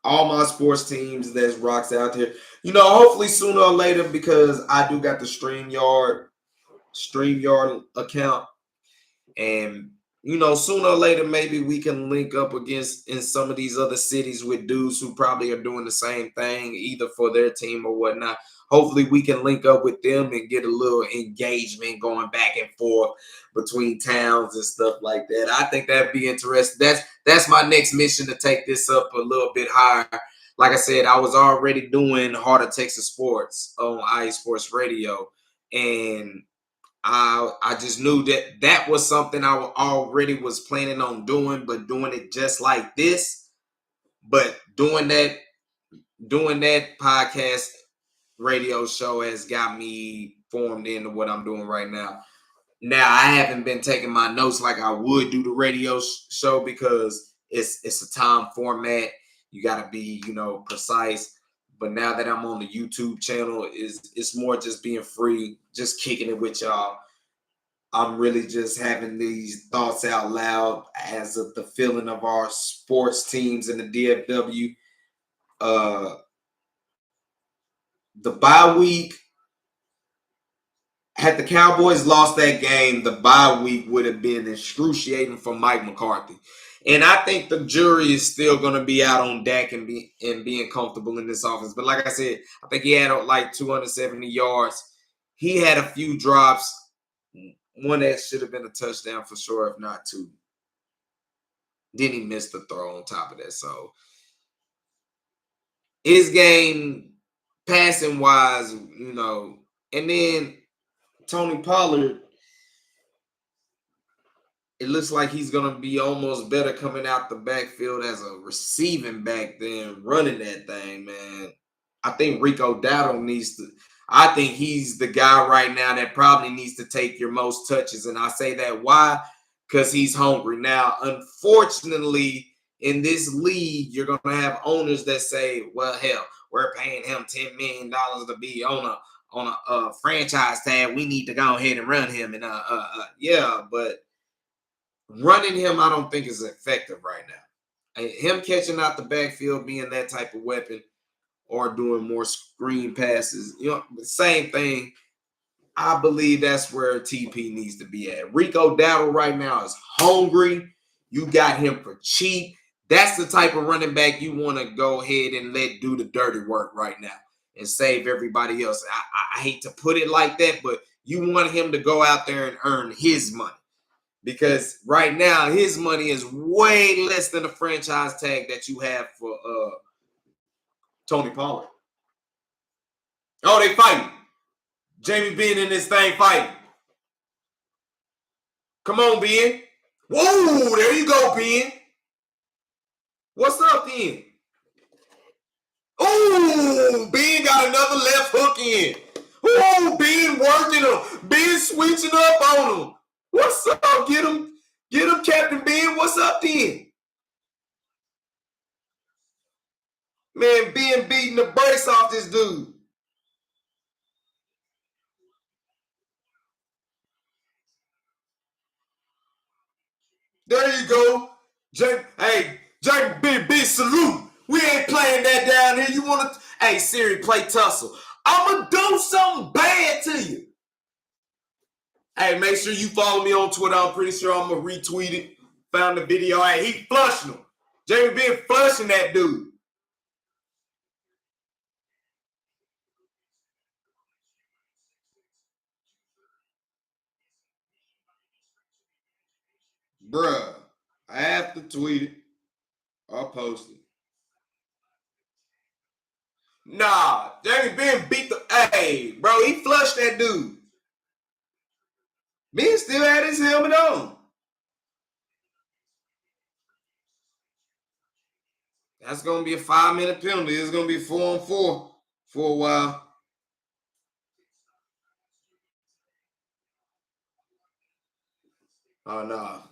All my sports teams that's rocks out there. Hopefully sooner or later, because I do got the StreamYard account. And, sooner or later, maybe we can link up against in some of these other cities with dudes who probably are doing the same thing, either for their team or whatnot. Hopefully we can link up with them and get a little engagement going back and forth between towns and stuff like that. I think that'd be interesting. That's my next mission, to take this up a little bit higher. Like I said, I was already doing Heart of Texas Sports on iSports Radio, and I just knew that was something I already was planning on doing, but doing it just like this. But doing that podcast radio show has got me formed into what I'm doing right now. Now, I haven't been taking my notes like I would do the radio show because it's a time format. You got to be, precise. But now that I'm on the YouTube channel, it's more just being free, just kicking it with y'all. I'm really just having these thoughts out loud as of the feeling of our sports teams in the DFW. The bye week, had the Cowboys lost that game, the bye week would have been excruciating for Mike McCarthy. And I think the jury is still going to be out on Dak and being comfortable in this offense. But like I said, I think he had like 270 yards. He had a few drops. One that should have been a touchdown for sure, if not two. Then he missed the throw on top of that. So his game passing wise, you know, and then Tony Pollard, it looks like he's going to be almost better coming out the backfield as a receiving back than running that thing, man. I think Rico Dowdle needs to. I think he's the guy right now that probably needs to take your most touches. And I say that why? Because he's hungry. Now, unfortunately, in this league, you're going to have owners that say, well, hell, we're paying him $10 million to be on a franchise tag. We need to go ahead and run him. And yeah, but running him, I don't think is effective right now. Him catching out the backfield, being that type of weapon, or doing more screen passes, you know, the same thing. I believe that's where TP needs to be at. Rico Dowdle right now is hungry. You got him for cheap. That's the type of running back you want to go ahead and let do the dirty work right now and save everybody else. I hate to put it like that, but you want him to go out there and earn his money. Because right now, his money is way less than the franchise tag that you have for Tony Pollard. Oh, they fighting. Jamie Ben in this thing fighting. Come on, Ben. Whoa, there you go, Ben. What's up, Ben? Oh, Ben got another left hook in. Oh, Ben working him. Ben switching up on him. What's up? Get him, Captain Ben. What's up, then? Man, Ben beating the brakes off this dude. There you go. Hey, big salute. We ain't playing that down here. You want to, hey, Siri, play Tussle. I'm going to do something bad to you. Hey, make sure you follow me on Twitter. I'm pretty sure I'm going to retweet it. Found the video. Hey, he flushing him. Jamie Ben flushing that dude. Bruh, I have to tweet it. I'll post it. Nah, Jamie Ben beat the. Hey, bro, he flushed that dude. Ben still had his helmet on. That's going to be a 5-minute penalty. It's going to be 4-on-4 for a while. Oh, no.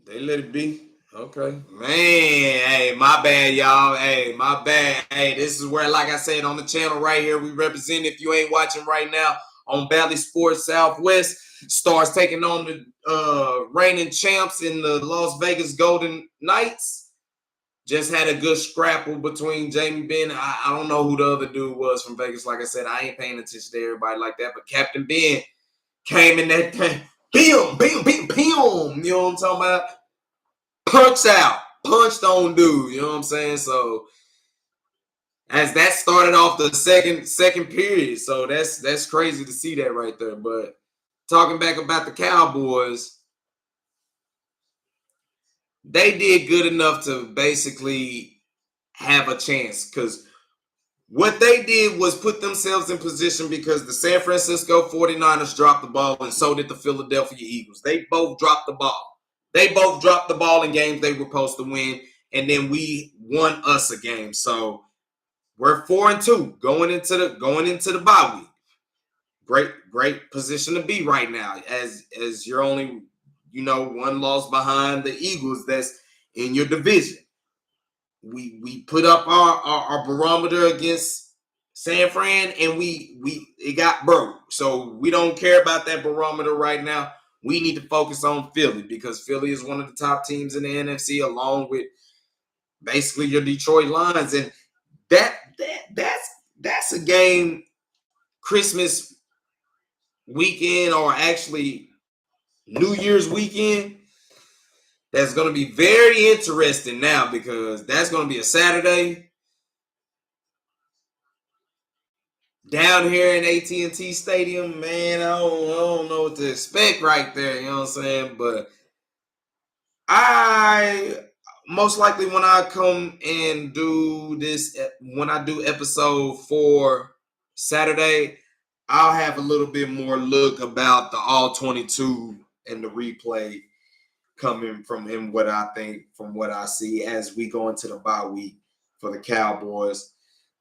They let it be. Okay. Man, hey, my bad, y'all. Hey, my bad. Hey, this is where, like I said, on the channel right here, we represent, if you ain't watching right now, on Valley Sports Southwest. Stars taking on the reigning champs in the Las Vegas Golden Knights. Just had a good scrapple between Jamie Ben. I don't know who the other dude was from Vegas. Like I said, I ain't paying attention to everybody like that. But Captain Ben came in that thing. Boom, boom, boom, boom. You know what I'm talking about? Punched on dude. You know what I'm saying? So as that started off the second period. So that's crazy to see that right there. But talking back about the Cowboys, they did good enough to basically have a chance, because what they did was put themselves in position, because the San Francisco 49ers dropped the ball, and so did the Philadelphia Eagles. They both dropped the ball. They both dropped the ball in games they were supposed to win, and then we won us a game. So we're 4-2 going into the bye week. Great position to be right now, as you're only, one loss behind the Eagles that's in your division. We put up our barometer against San Fran, and it got broke. So we don't care about that barometer right now. We need to focus on Philly, because Philly is one of the top teams in the NFC, along with basically your Detroit Lions. And that's a game Christmas weekend, or actually New Year's weekend, that's going to be very interesting now, because that's going to be a Saturday down here in AT&T Stadium. Man, I don't know what to expect right there. You know what I'm saying? But most likely when I come and do this, when I do episode 4 Saturday, I'll have a little bit more look about the all 22 and the replay coming from him, what I think, from what I see as we go into the bye week for the Cowboys.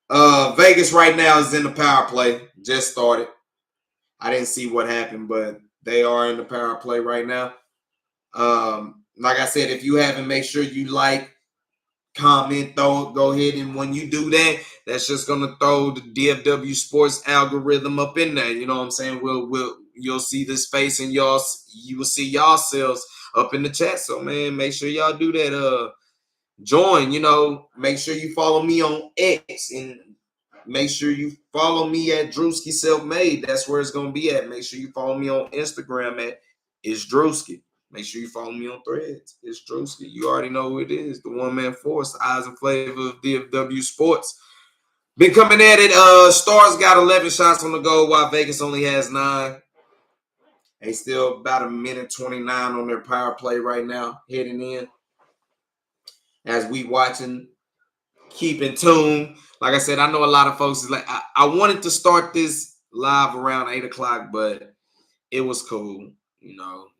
Vegas right now is in the power play. Just started. I didn't see what happened, but they are in the power play right now. Like I said, if you haven't, make sure you like, comment, go ahead, and when you do that, that's just gonna throw the DFW Sports algorithm up in there. You know what I'm saying? You'll see this face, and you will see yourselves up in the chat. So man, make sure y'all do that. Join. Make sure you follow me on X, and make sure you follow me at Drewski Self-Made. That's where it's gonna be at. Make sure you follow me on Instagram at It's Drewski. Make sure you follow me on Threads. It's Drewski. You already know who it is. The one-man force, the eyes and flavor of DFW Sports. Been coming at it. Stars got 11 shots on the goal, while Vegas only has 9. They still about a minute 29 on their power play right now, heading in. As we watching, keep in tune. Like I said, I know a lot of folks is like, I wanted to start this live around 8 o'clock, but it was cool.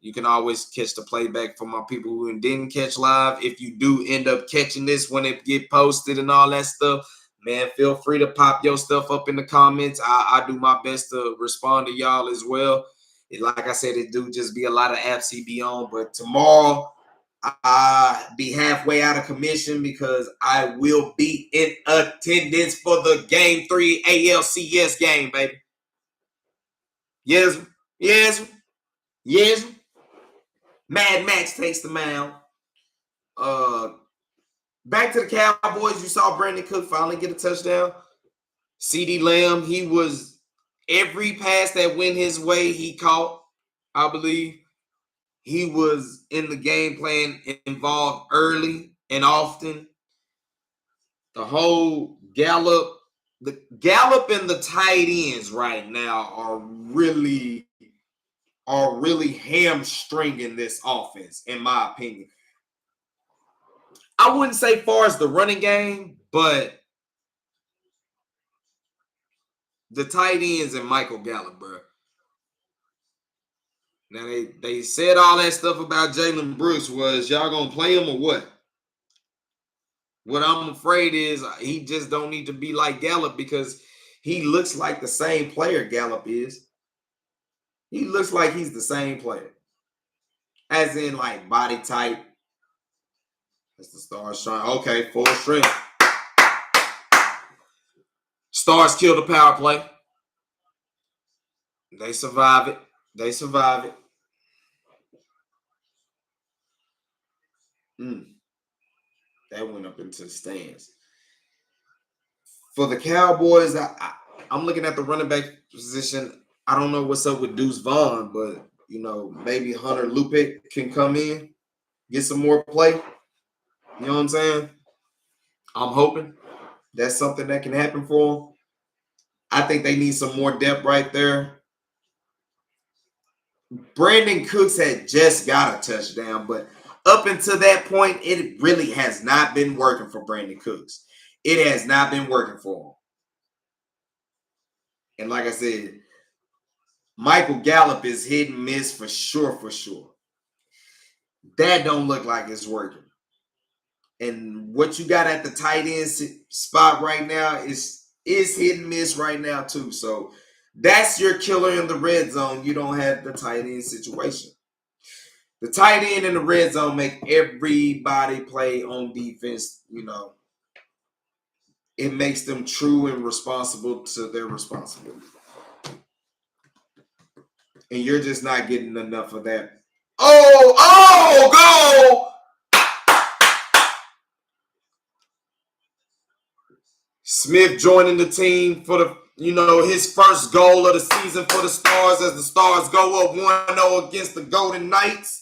You can always catch the playback for my people who didn't catch live. If you do end up catching this when it get posted and all that stuff, man, feel free to pop your stuff up in the comments. I do my best to respond to y'all as well. Like I said, it do just be a lot of apps he be on. But tomorrow, I be halfway out of commission because I will be in attendance for the Game 3 ALCS game, baby. Yes. Mad Max takes the mound. Back to the Cowboys. You saw Brandon Cook finally get a touchdown. CeeDee Lamb, he was every pass that went his way, he caught, I believe. He was in the game plan, involved early and often. The whole Gallup and the tight ends right now are really hamstringing this offense, in my opinion. I wouldn't say far as the running game, but the tight ends and Michael Gallup, bro. Now they said all that stuff about Jalen Brooks. Was y'all gonna play him or what? What I'm afraid is he just don't need to be like Gallup, because he looks like the same player Gallup is. He looks like he's the same player. As in, like, body type. That's the Stars trying. Okay, full strength. Stars kill the power play. They survive it. That went up into the stands. For the Cowboys, I'm looking at the running back position. I don't know what's up with Deuce Vaughn, but maybe Hunter Lupick can come in, get some more play. You know what I'm saying? I'm hoping that's something that can happen for them. I think they need some more depth right there. Brandon Cooks had just got a touchdown, but up until that point, it really has not been working for Brandon Cooks. It has not been working for him. And like I said, Michael Gallup is hit and miss for sure. That don't look like it's working. And what you got at the tight end spot right now is hit and miss right now too. So that's your killer in the red zone. You don't have the tight end situation. The tight end in the red zone make everybody play on defense. It makes them true and responsible to their responsibility. And you're just not getting enough of that. Go! Smith joining the team for his first goal of the season for the Stars, as the Stars go up 1-0 against the Golden Knights.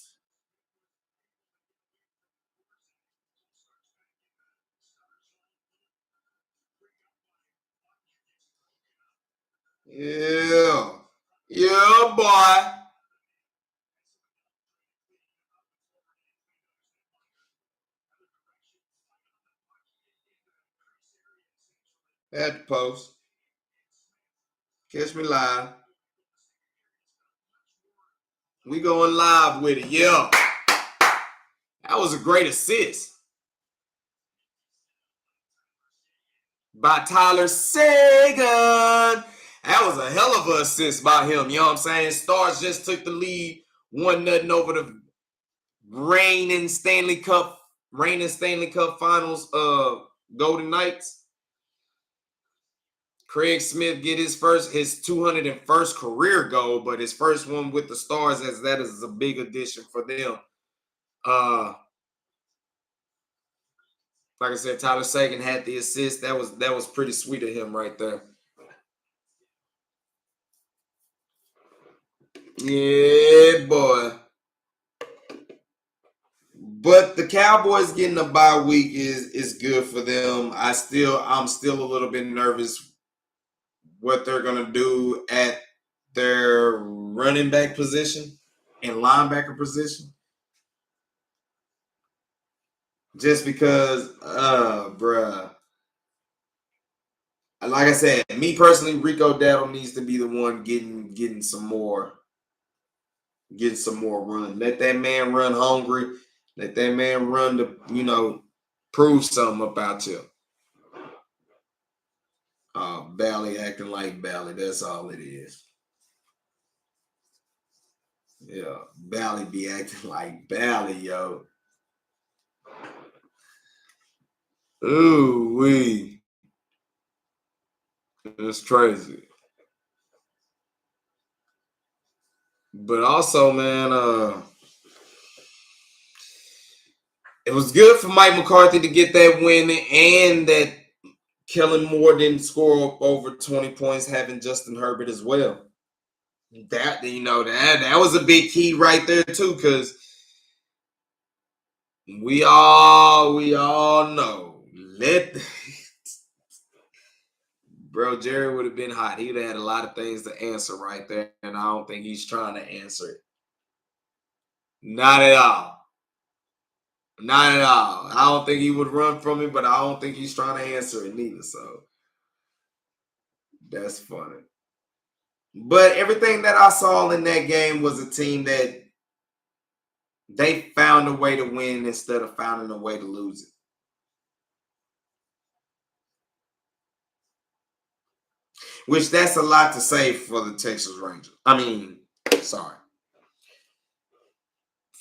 Yeah, boy. At the post. Catch me live. We going live with it. Yeah. That was a great assist by Tyler Sagan. That was a hell of an assist by him. You know what I'm saying? Stars just took the lead 1-0 over the reigning Stanley Cup Finals Golden Knights. Craig Smith get his 201st career goal, but his first one with the Stars, as that is a big addition for them. Like I said, Tyler Sagan had the assist. That was pretty sweet of him right there. Yeah, boy. But the Cowboys getting a bye week is good for them. I'm still a little bit nervous what they're gonna do at their running back position and linebacker position. Just because, bruh. Like I said, me personally, Rico Dowdle needs to be the one getting some more run. Let that man run hungry. Let that man run to, prove something about you. Bally acting like Bally. That's all it is. Yeah, Bally be acting like Bally, yo. Ooh wee. It's crazy. But also, man, it was good for Mike McCarthy to get that win and that Kellen Moore didn't score over 20 points, having Justin Herbert as well. That that was a big key right there too, because we all know bro, Jerry would have been hot. He'd have had a lot of things to answer right there, and I don't think he's trying to answer it. Not at all. Not at all. I don't think he would run from it, but I don't think he's trying to answer it neither. So that's funny. But everything that I saw in that game was a team that they found a way to win instead of finding a way to lose it. Which that's a lot to say for the Texas Rangers.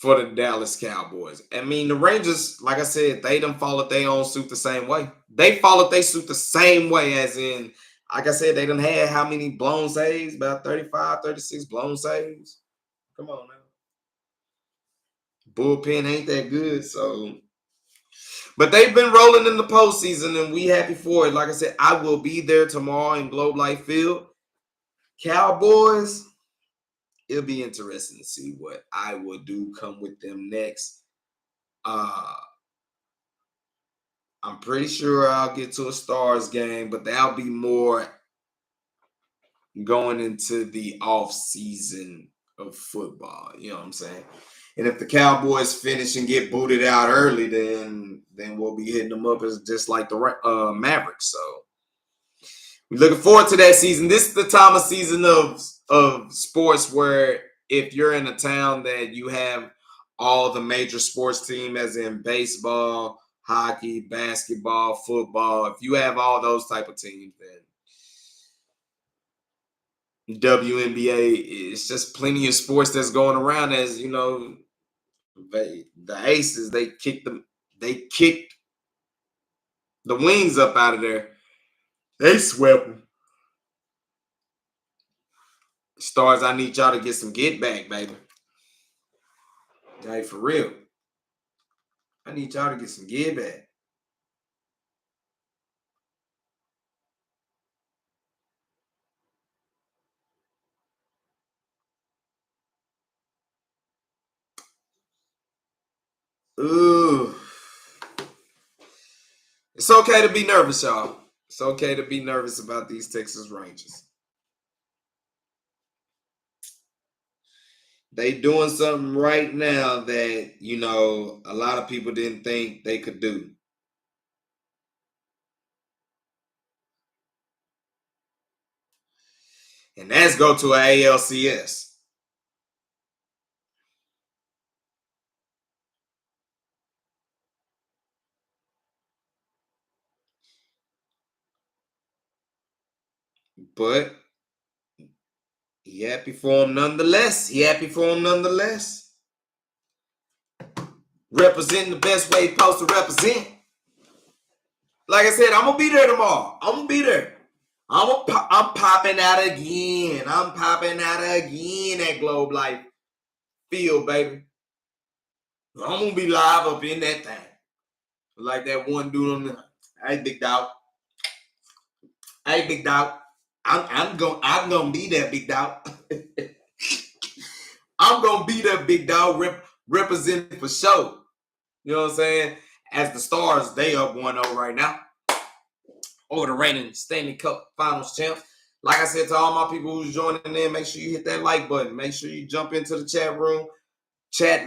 For the Dallas Cowboys. I mean, the Rangers, like I said, they done followed their own suit the same way. They followed their suit the same way, as in, like I said, they done had how many blown saves? About 35, 36 blown saves. Come on now. Bullpen ain't that good, so. But they've been rolling in the postseason, and we happy for it. Like I said, I will be there tomorrow in Globe Life Field. Cowboys, it'll be interesting to see what I will do come with them next. I'm pretty sure I'll get to a Stars game, but that'll be more going into the off season of football. You know what I'm saying? And if the Cowboys finish and get booted out early, then we'll be hitting them up as just like the Mavericks. So we're looking forward to that season. This is the time of season of sports where if you're in a town that you have all the major sports team, as in baseball, hockey, basketball, football, if you have all those type of teams, then WNBA, it's just plenty of sports that's going around. As you know, the Aces, they kicked the Wings up out of there. They swept them. Stars, I need y'all to get some get back, baby. Like, for real. I need y'all to get some get back. Ooh. It's okay to be nervous, y'all. It's okay to be nervous about these Texas Rangers. They doing something right now that, a lot of people didn't think they could do. And that's go to an ALCS. But he happy for him nonetheless. Representing the best way he's supposed to represent. Like I said, I'm going to be there tomorrow. I'm popping out again. I'm popping out again at Globe Life Field, baby. I'm going to be live up in that thing. Like that one dude on the... Hey, big dog. I'm gonna be there, big dog. I'm gonna be there, big dog, representing for sure. You know what I'm saying? As the Stars, they up 1-0 right now over the reigning Stanley Cup Finals champs. Like I said to all my people who's joining in, make sure you hit that like button. Make sure you jump into the chat room, chat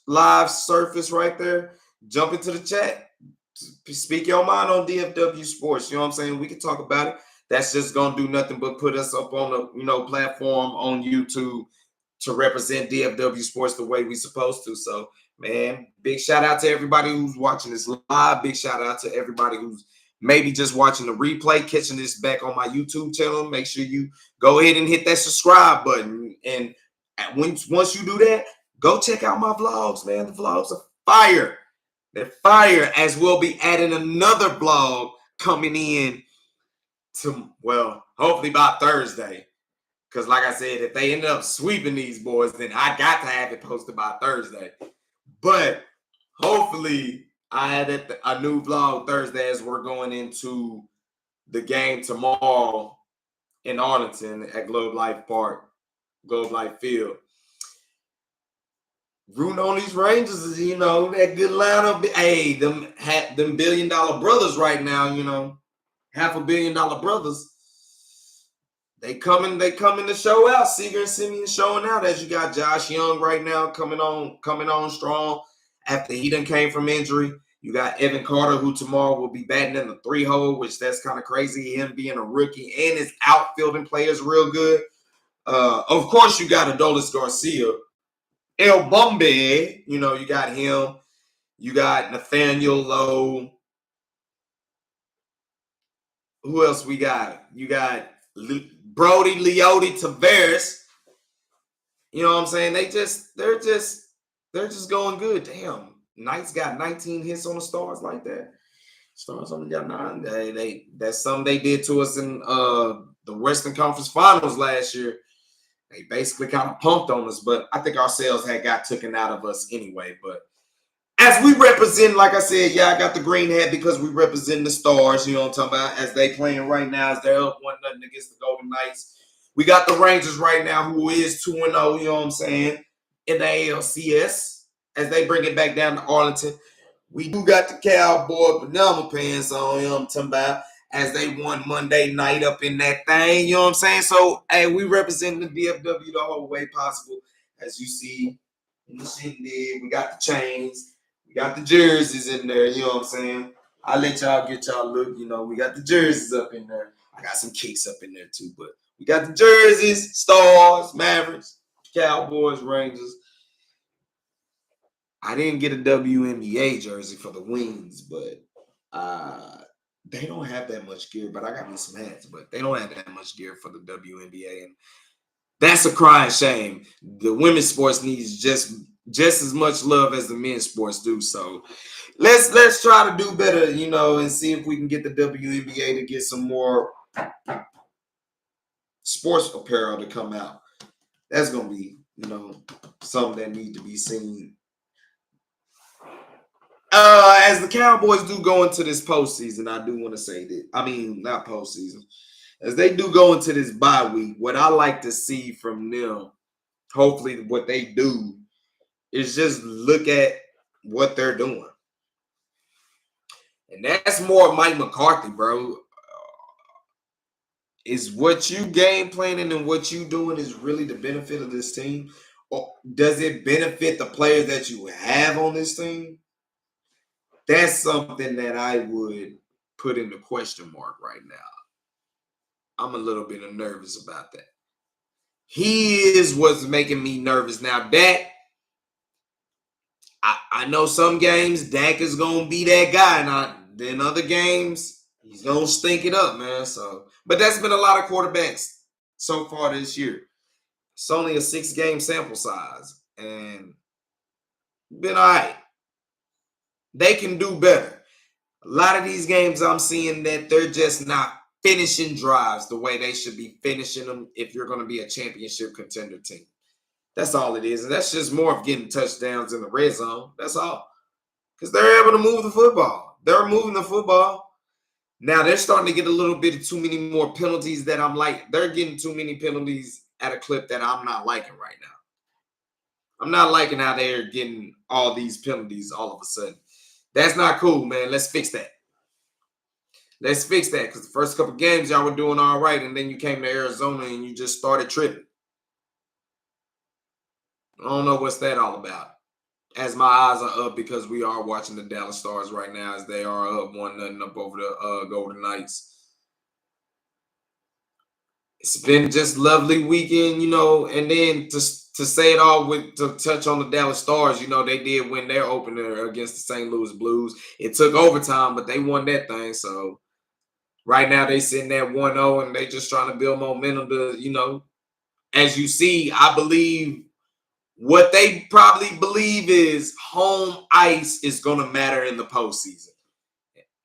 live surface right there. Jump into the chat. Speak your mind on DFW Sports. You know what I'm saying? We can talk about it. That's just gonna do nothing but put us up on the platform on YouTube to represent DFW Sports the way we supposed to. So, man, big shout out to everybody who's watching this live. Big shout out to everybody who's maybe just watching the replay, catching this back on my YouTube channel. Make sure you go ahead and hit that subscribe button. And once you do that, go check out my vlogs, man. The vlogs are fire. They're fire, as we'll be adding another vlog coming in to, well, hopefully by Thursday. Because like I said, if they end up sweeping these boys, then I got to have it posted by Thursday. But hopefully I had a new vlog Thursday as we're going into the game tomorrow in Arlington at Globe Life Field. Rooting on these Rangers is, that good lineup. Hey, them $500 million brothers right now, $500 million brothers. They coming to show out. Seager and Simeon showing out, as you got Josh Young right now coming on strong after he done came from injury. You got Evan Carter, who tomorrow will be batting in the 3-hole, which that's kind of crazy, him being a rookie, and his outfielding players real good. Of course, you got Adolis Garcia. El Bombe, you got him. You got Nathaniel Lowe. Who else we got? You got Brody Leote Tavares. You know what I'm saying? They're just going good. Damn. Knights got 19 hits on the Stars like that. Stars only got 9. That's something they did to us in the Western Conference Finals last year. They basically kind of pumped on us, but I think our sales had got taken out of us anyway. But as we represent, like I said, I got the green hat because we represent the Stars, you know what I'm talking about, as they playing right now, as they're up 1-0 against the Golden Knights. We got the Rangers right now, who is 2-0, you know what I'm saying, in the ALCS, as they bring it back down to Arlington. We do got the Cowboy pajama pants on, you know what I'm talking about, as they won Monday night up in that thing, you know what I'm saying? So, hey, we represent the DFW the whole way possible. As you see in the shindig, we got the chains. We got the jerseys in there, you know what I'm saying? I'll let y'all get y'all look, we got the jerseys up in there. I got some kicks up in there too, but we got the jerseys, Stars, Mavericks, Cowboys, Rangers. I didn't get a WNBA jersey for the Wings, but they don't have that much gear. But I got me some hats, but they don't have that much gear for the WNBA, and that's a crying shame. The women's sports needs just as much love as the men's sports do. So let's try to do better, and see if we can get the WNBA to get some more sports apparel to come out. That's gonna be, something that need to be seen. As the Cowboys do go into this postseason, I do want to say that. I mean, not postseason. As they do go into this bye week, what I like to see from them, hopefully what they do, is just look at what they're doing. And that's more Mike McCarthy, bro. Is what you game planning and what you doing is really the benefit of this team? Or does it benefit the players that you have on this team? That's something that I would put in the question mark right now. I'm a little bit nervous about that. He is what's making me nervous. Now, Dak, I know some games Dak is going to be that guy. Now, then other games, he's going to stink it up, man. So, but that's been a lot of quarterbacks so far this year. It's only a 6-game sample size, and been all right. They can do better. A lot of these games I'm seeing that they're just not finishing drives the way they should be finishing them if you're going to be a championship contender team. That's all it is. And that's just more of getting touchdowns in the red zone. That's all. Because they're able to move the football. They're moving the football. Now they're starting to get a little bit of too many more penalties that I'm like. They're getting too many penalties at a clip that I'm not liking right now. I'm not liking how they're getting all these penalties all of a sudden. That's not cool, man. Let's fix that. Let's fix that, because the first couple games y'all were doing all right, and then you came to Arizona and you just started tripping. I don't know what's that all about. As my eyes are up, because we are watching the Dallas Stars right now as they are up 1-0 up over the Golden Knights. It's been just lovely weekend, and then to say it all to touch on the Dallas Stars, they did win their opener against the St. Louis Blues. It took overtime, but they won that thing. So right now they sitting at 1-0 and they just trying to build momentum to, as you see, I believe what they probably believe is home ice is going to matter in the postseason.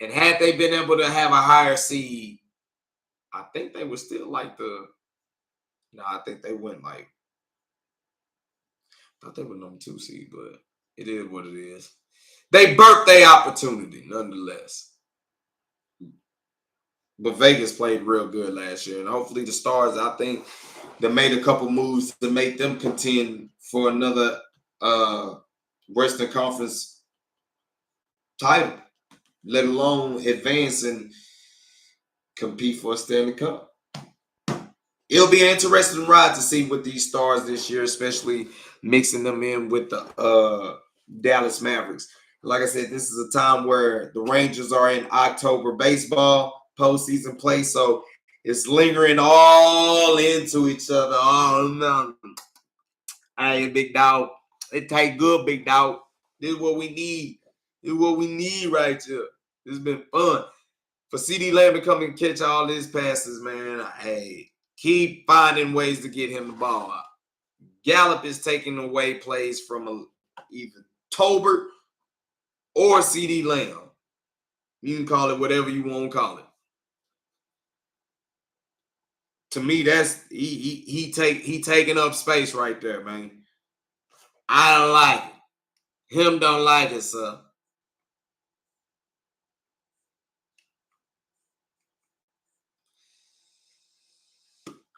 And had they been able to have a higher seed, I think they would still I think they went I thought they were number 2 seed, but it is what it is. They burnt their opportunity, nonetheless. But Vegas played real good last year, and hopefully the Stars, I think, they made a couple moves to make them contend for another Western Conference title, let alone advance and compete for a Stanley Cup. It'll be an interesting ride to see with these Stars this year, especially mixing them in with the Dallas Mavericks. Like I said, this is a time where the Rangers are in October baseball postseason play, so it's lingering all into each other. Oh no! Hey, big dog, it take good, big dog. This is what we need. This is what we need right here. This has been fun for CD Lamb to come and catch all his passes, man. Hey. Keep finding ways to get him the ball out. Gallup is taking away plays from either Tolbert or CD Lamb. You can call it whatever you want to call it. To me, that's he taking up space right there, man. I don't like it. Him don't like it, sir.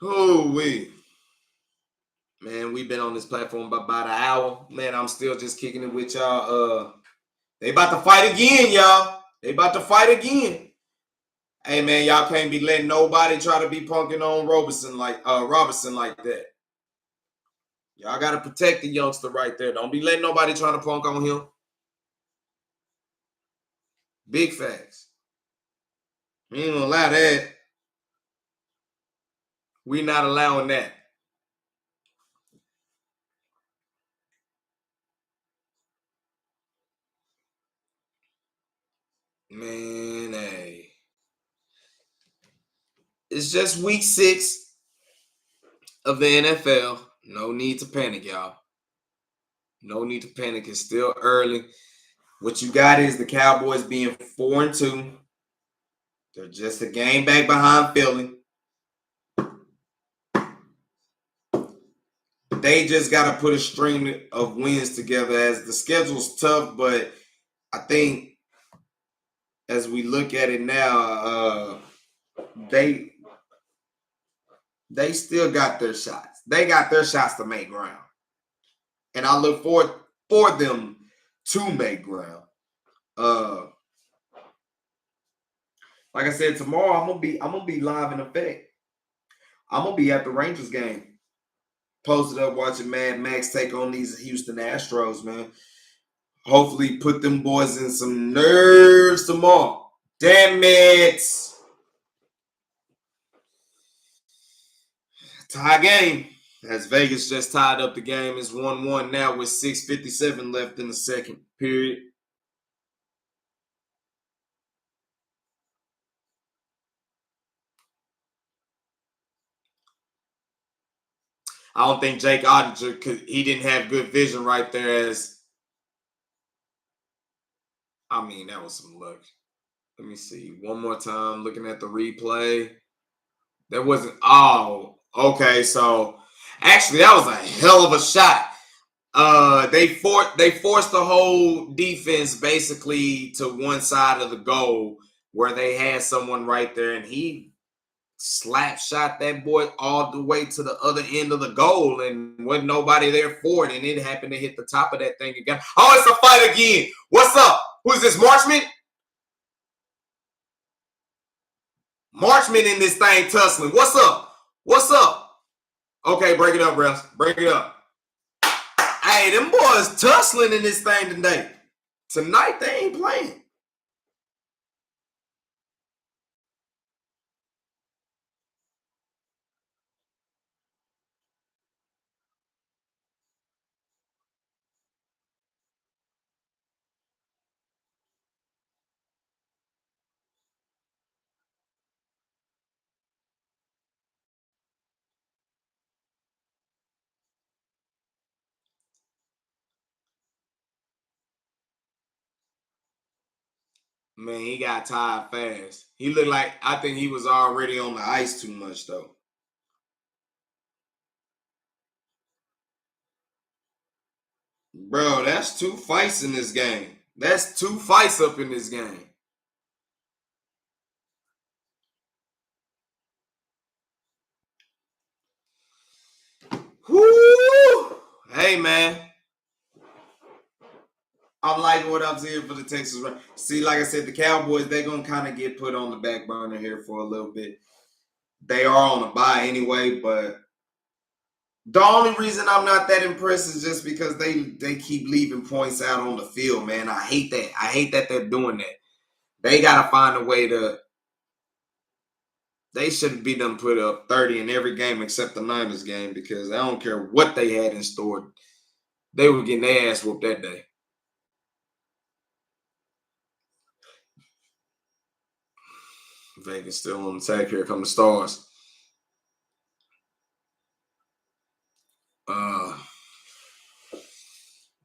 Oh, man, we've been on this platform about an hour. Man, I'm still just kicking it with y'all. They about to fight again, y'all. They about to fight again. Hey, man, y'all can't be letting nobody try to be punking on Robertson like that. Y'all got to protect the youngster right there. Don't be letting nobody trying to punk on him. Big facts. We ain't gonna allow that. We not allowing that. Man, hey. It's just week 6 of the NFL. No need to panic, y'all. No need to panic. It's still early. What you got is the Cowboys being 4-2. They're just a game back behind Philly. They just got to put a string of wins together, as the schedule's tough, but I think as we look at it now, they still got their shots. They got their shots to make ground. And I look forward for them to make ground. Like I said, tomorrow I'm gonna be live in effect. I'm gonna be at the Rangers game. Posted up watching Mad Max take on these Houston Astros, man. Hopefully put them boys in some nerves tomorrow. Damn it. Tie game. As Vegas just tied up the game. It's 1-1 now with 6:57 left in the second period. I don't think Jake Ottinger, he didn't have good vision right there. That was some luck. Let me see. One more time, looking at the replay. There wasn't. Oh, okay. So actually, that was a hell of a shot. They forced the whole defense basically to one side of the goal where they had someone right there, and he slap shot that boy all the way to the other end of the goal, and wasn't nobody there for it, and it happened to hit the top of that thing again. Oh, it's a fight again. What's up? Who's this, Marchman? Marchman in this thing tussling. What's up? What's up? Okay, break it up, Rapz. Break it up. Hey, them boys tussling in this thing today. Tonight, they ain't playing. Man, he got tired fast. He looked like, I think he was already on the ice too much, though. Bro, that's 2 fights in this game. That's 2 fights up in this game. Whoo! Hey, man. I'm liking what I'm seeing for the Texas Rangers. See, like I said, the Cowboys, they're going to kind of get put on the back burner here for a little bit. They are on a bye anyway, but the only reason I'm not that impressed is just because they keep leaving points out on the field, man. I hate that. I hate that they're doing that. They got to find a way to – they should be done put up 30 in every game except the Niners game, because I don't care what they had in store. They were getting their ass whooped that day. Vegas still on attack. Here come the Stars.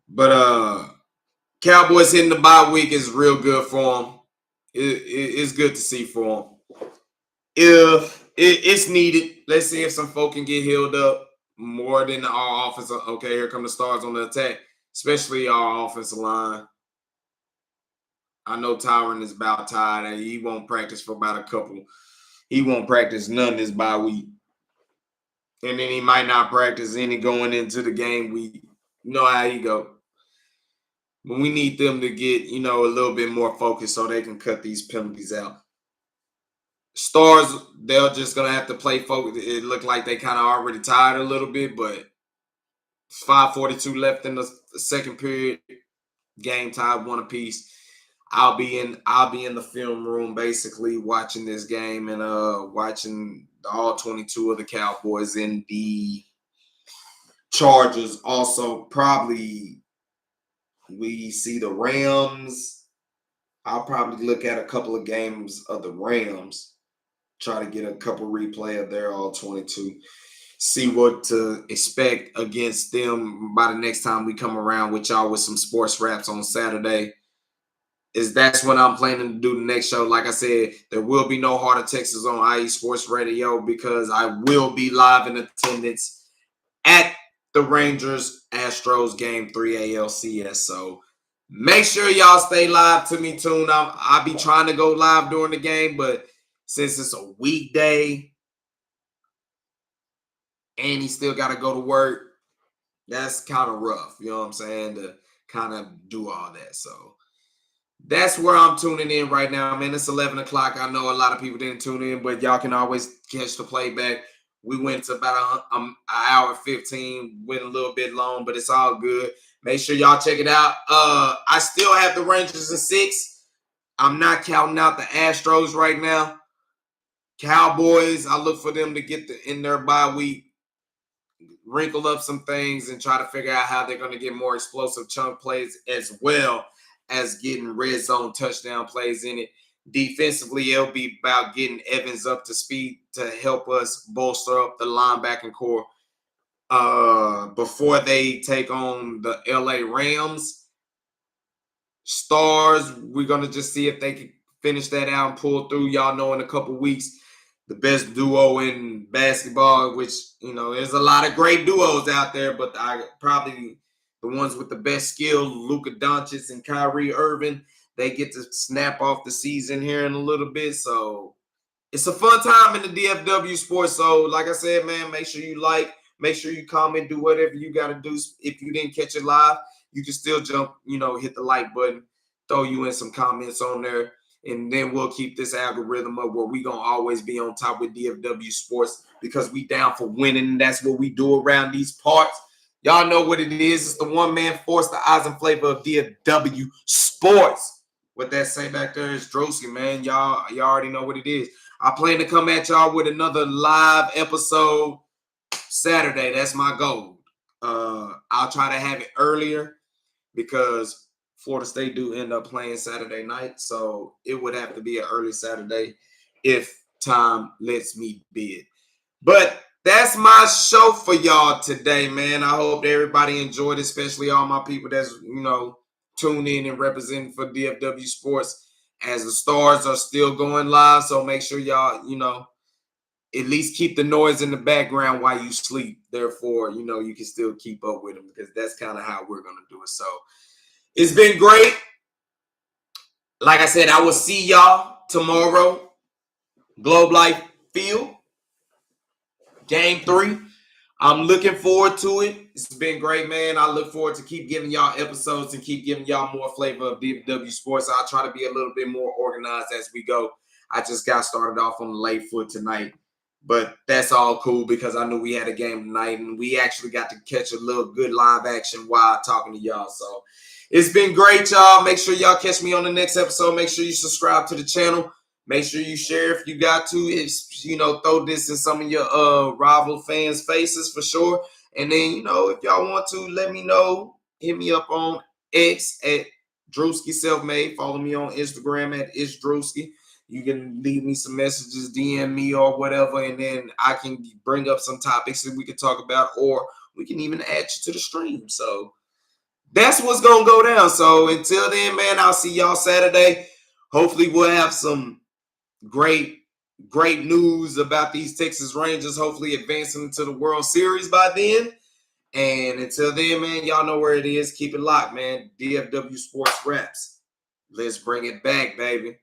But Cowboys hitting the bye week is real good for them. It's good to see for them. If it's needed, let's see if some folk can get healed up more than our offense. Okay, here come the Stars on the attack, especially our offensive line. I know Tyron is about tired. He won't practice for about a couple. He won't practice none this bye week. And then he might not practice any going into the game week. You know how he go. But we need them to get, a little bit more focused so they can cut these penalties out. Stars, they're just going to have to play focus. It looked like they kind of already tired a little bit, but it's 5:42 left in the second period. Game tied 1 apiece. I'll be in the film room basically watching this game and watching all 22 of the Cowboys and the Chargers. Also, probably we see the Rams. I'll probably look at a couple of games of the Rams, try to get a couple replay of their all 22, see what to expect against them by the next time we come around with y'all with some sports wraps on Saturday. That's what I'm planning to do the next show. Like I said, there will be no Heart of Texas on IE Sports Radio because I will be live in attendance at the Rangers Astros Game 3 ALCS. So make sure y'all stay live to me tuned. I'll be trying to go live during the game, but since it's a weekday and he still got to go to work, that's kind of rough. You know what I'm saying? To kind of do all that. So that's where I'm tuning in right now, man. It's 11 o'clock. I know a lot of people didn't tune in, but y'all can always catch the playback. We went to about an hour 15, went a little bit long, but it's all good. Make sure y'all check it out. I still have the Rangers in 6. I'm not counting out the Astros right now. Cowboys, I look for them to get in their bye week. wrinkle up some things and try to figure out how they're going to get more explosive chunk plays as well as getting red zone touchdown plays in it. Defensively, it'll be about getting Evans up to speed to help us bolster up the linebacking core before they take on the LA Rams. Stars, we're going to just see if they can finish that out and pull through. Y'all know in a couple weeks, the best duo in basketball, which, you know, there's a lot of great duos out there, but probably the ones with the best skill, Luka Doncic and Kyrie Irving, they get to snap off the season here in a little bit. So it's a fun time in the DFW sports. So like I said, man, make sure you like, make sure you comment, do whatever you got to do. If you didn't catch it live, you can still jump, you know, hit the like button, throw you in some comments on there. And then we'll keep this algorithm up where we going to always be on top with DFW sports because we down for winning. And that's what we do around these parts. Y'all know what it is. It's the one-man force, the eyes and flavor of DFW sports. What that say back there is Drosky, man. Y'all already know what it is. I plan to come at y'all with another live episode Saturday. That's my goal. I'll try to have it earlier because Florida State do end up playing Saturday night. So it would have to be an early Saturday if time lets me bid. But that's my show for y'all today, man. I hope everybody enjoyed it, especially all my people that's, you know, tuned in and representing for DFW Sports as the Stars are still going live. So make sure y'all, you know, at least keep the noise in the background while you sleep. Therefore, you know, you can still keep up with them because that's kind of how we're going to do it. So it's been great. Like I said, I will see y'all tomorrow. Globe Life Field. Game 3. I'm looking forward to it. It's been great, man. I look forward to keep giving y'all episodes and keep giving y'all more flavor of DFW sports. I'll try to be a little bit more organized as we go. I just got started off on the late foot tonight. But that's all cool because I knew we had a game tonight and we actually got to catch a little good live action while talking to y'all. So it's been great, y'all. Make sure y'all catch me on the next episode. Make sure you subscribe to the channel. Make sure you share if you got to. It's, you know, throw this in some of your rival fans' faces for sure. And then, you know, if y'all want to, let me know. Hit me up on X at Drewski Selfmade. Follow me on Instagram at It'sDrewski. You can leave me some messages, DM me or whatever, and then I can bring up some topics that we can talk about, or we can even add you to the stream. So that's what's going to go down. So until then, man, I'll see y'all Saturday. Hopefully we'll have some great news about these Texas Rangers, hopefully advancing into the World Series by then. And until then, man, y'all know where it is. Keep it locked, man. DFW Sports Rapz. Let's bring it back, baby.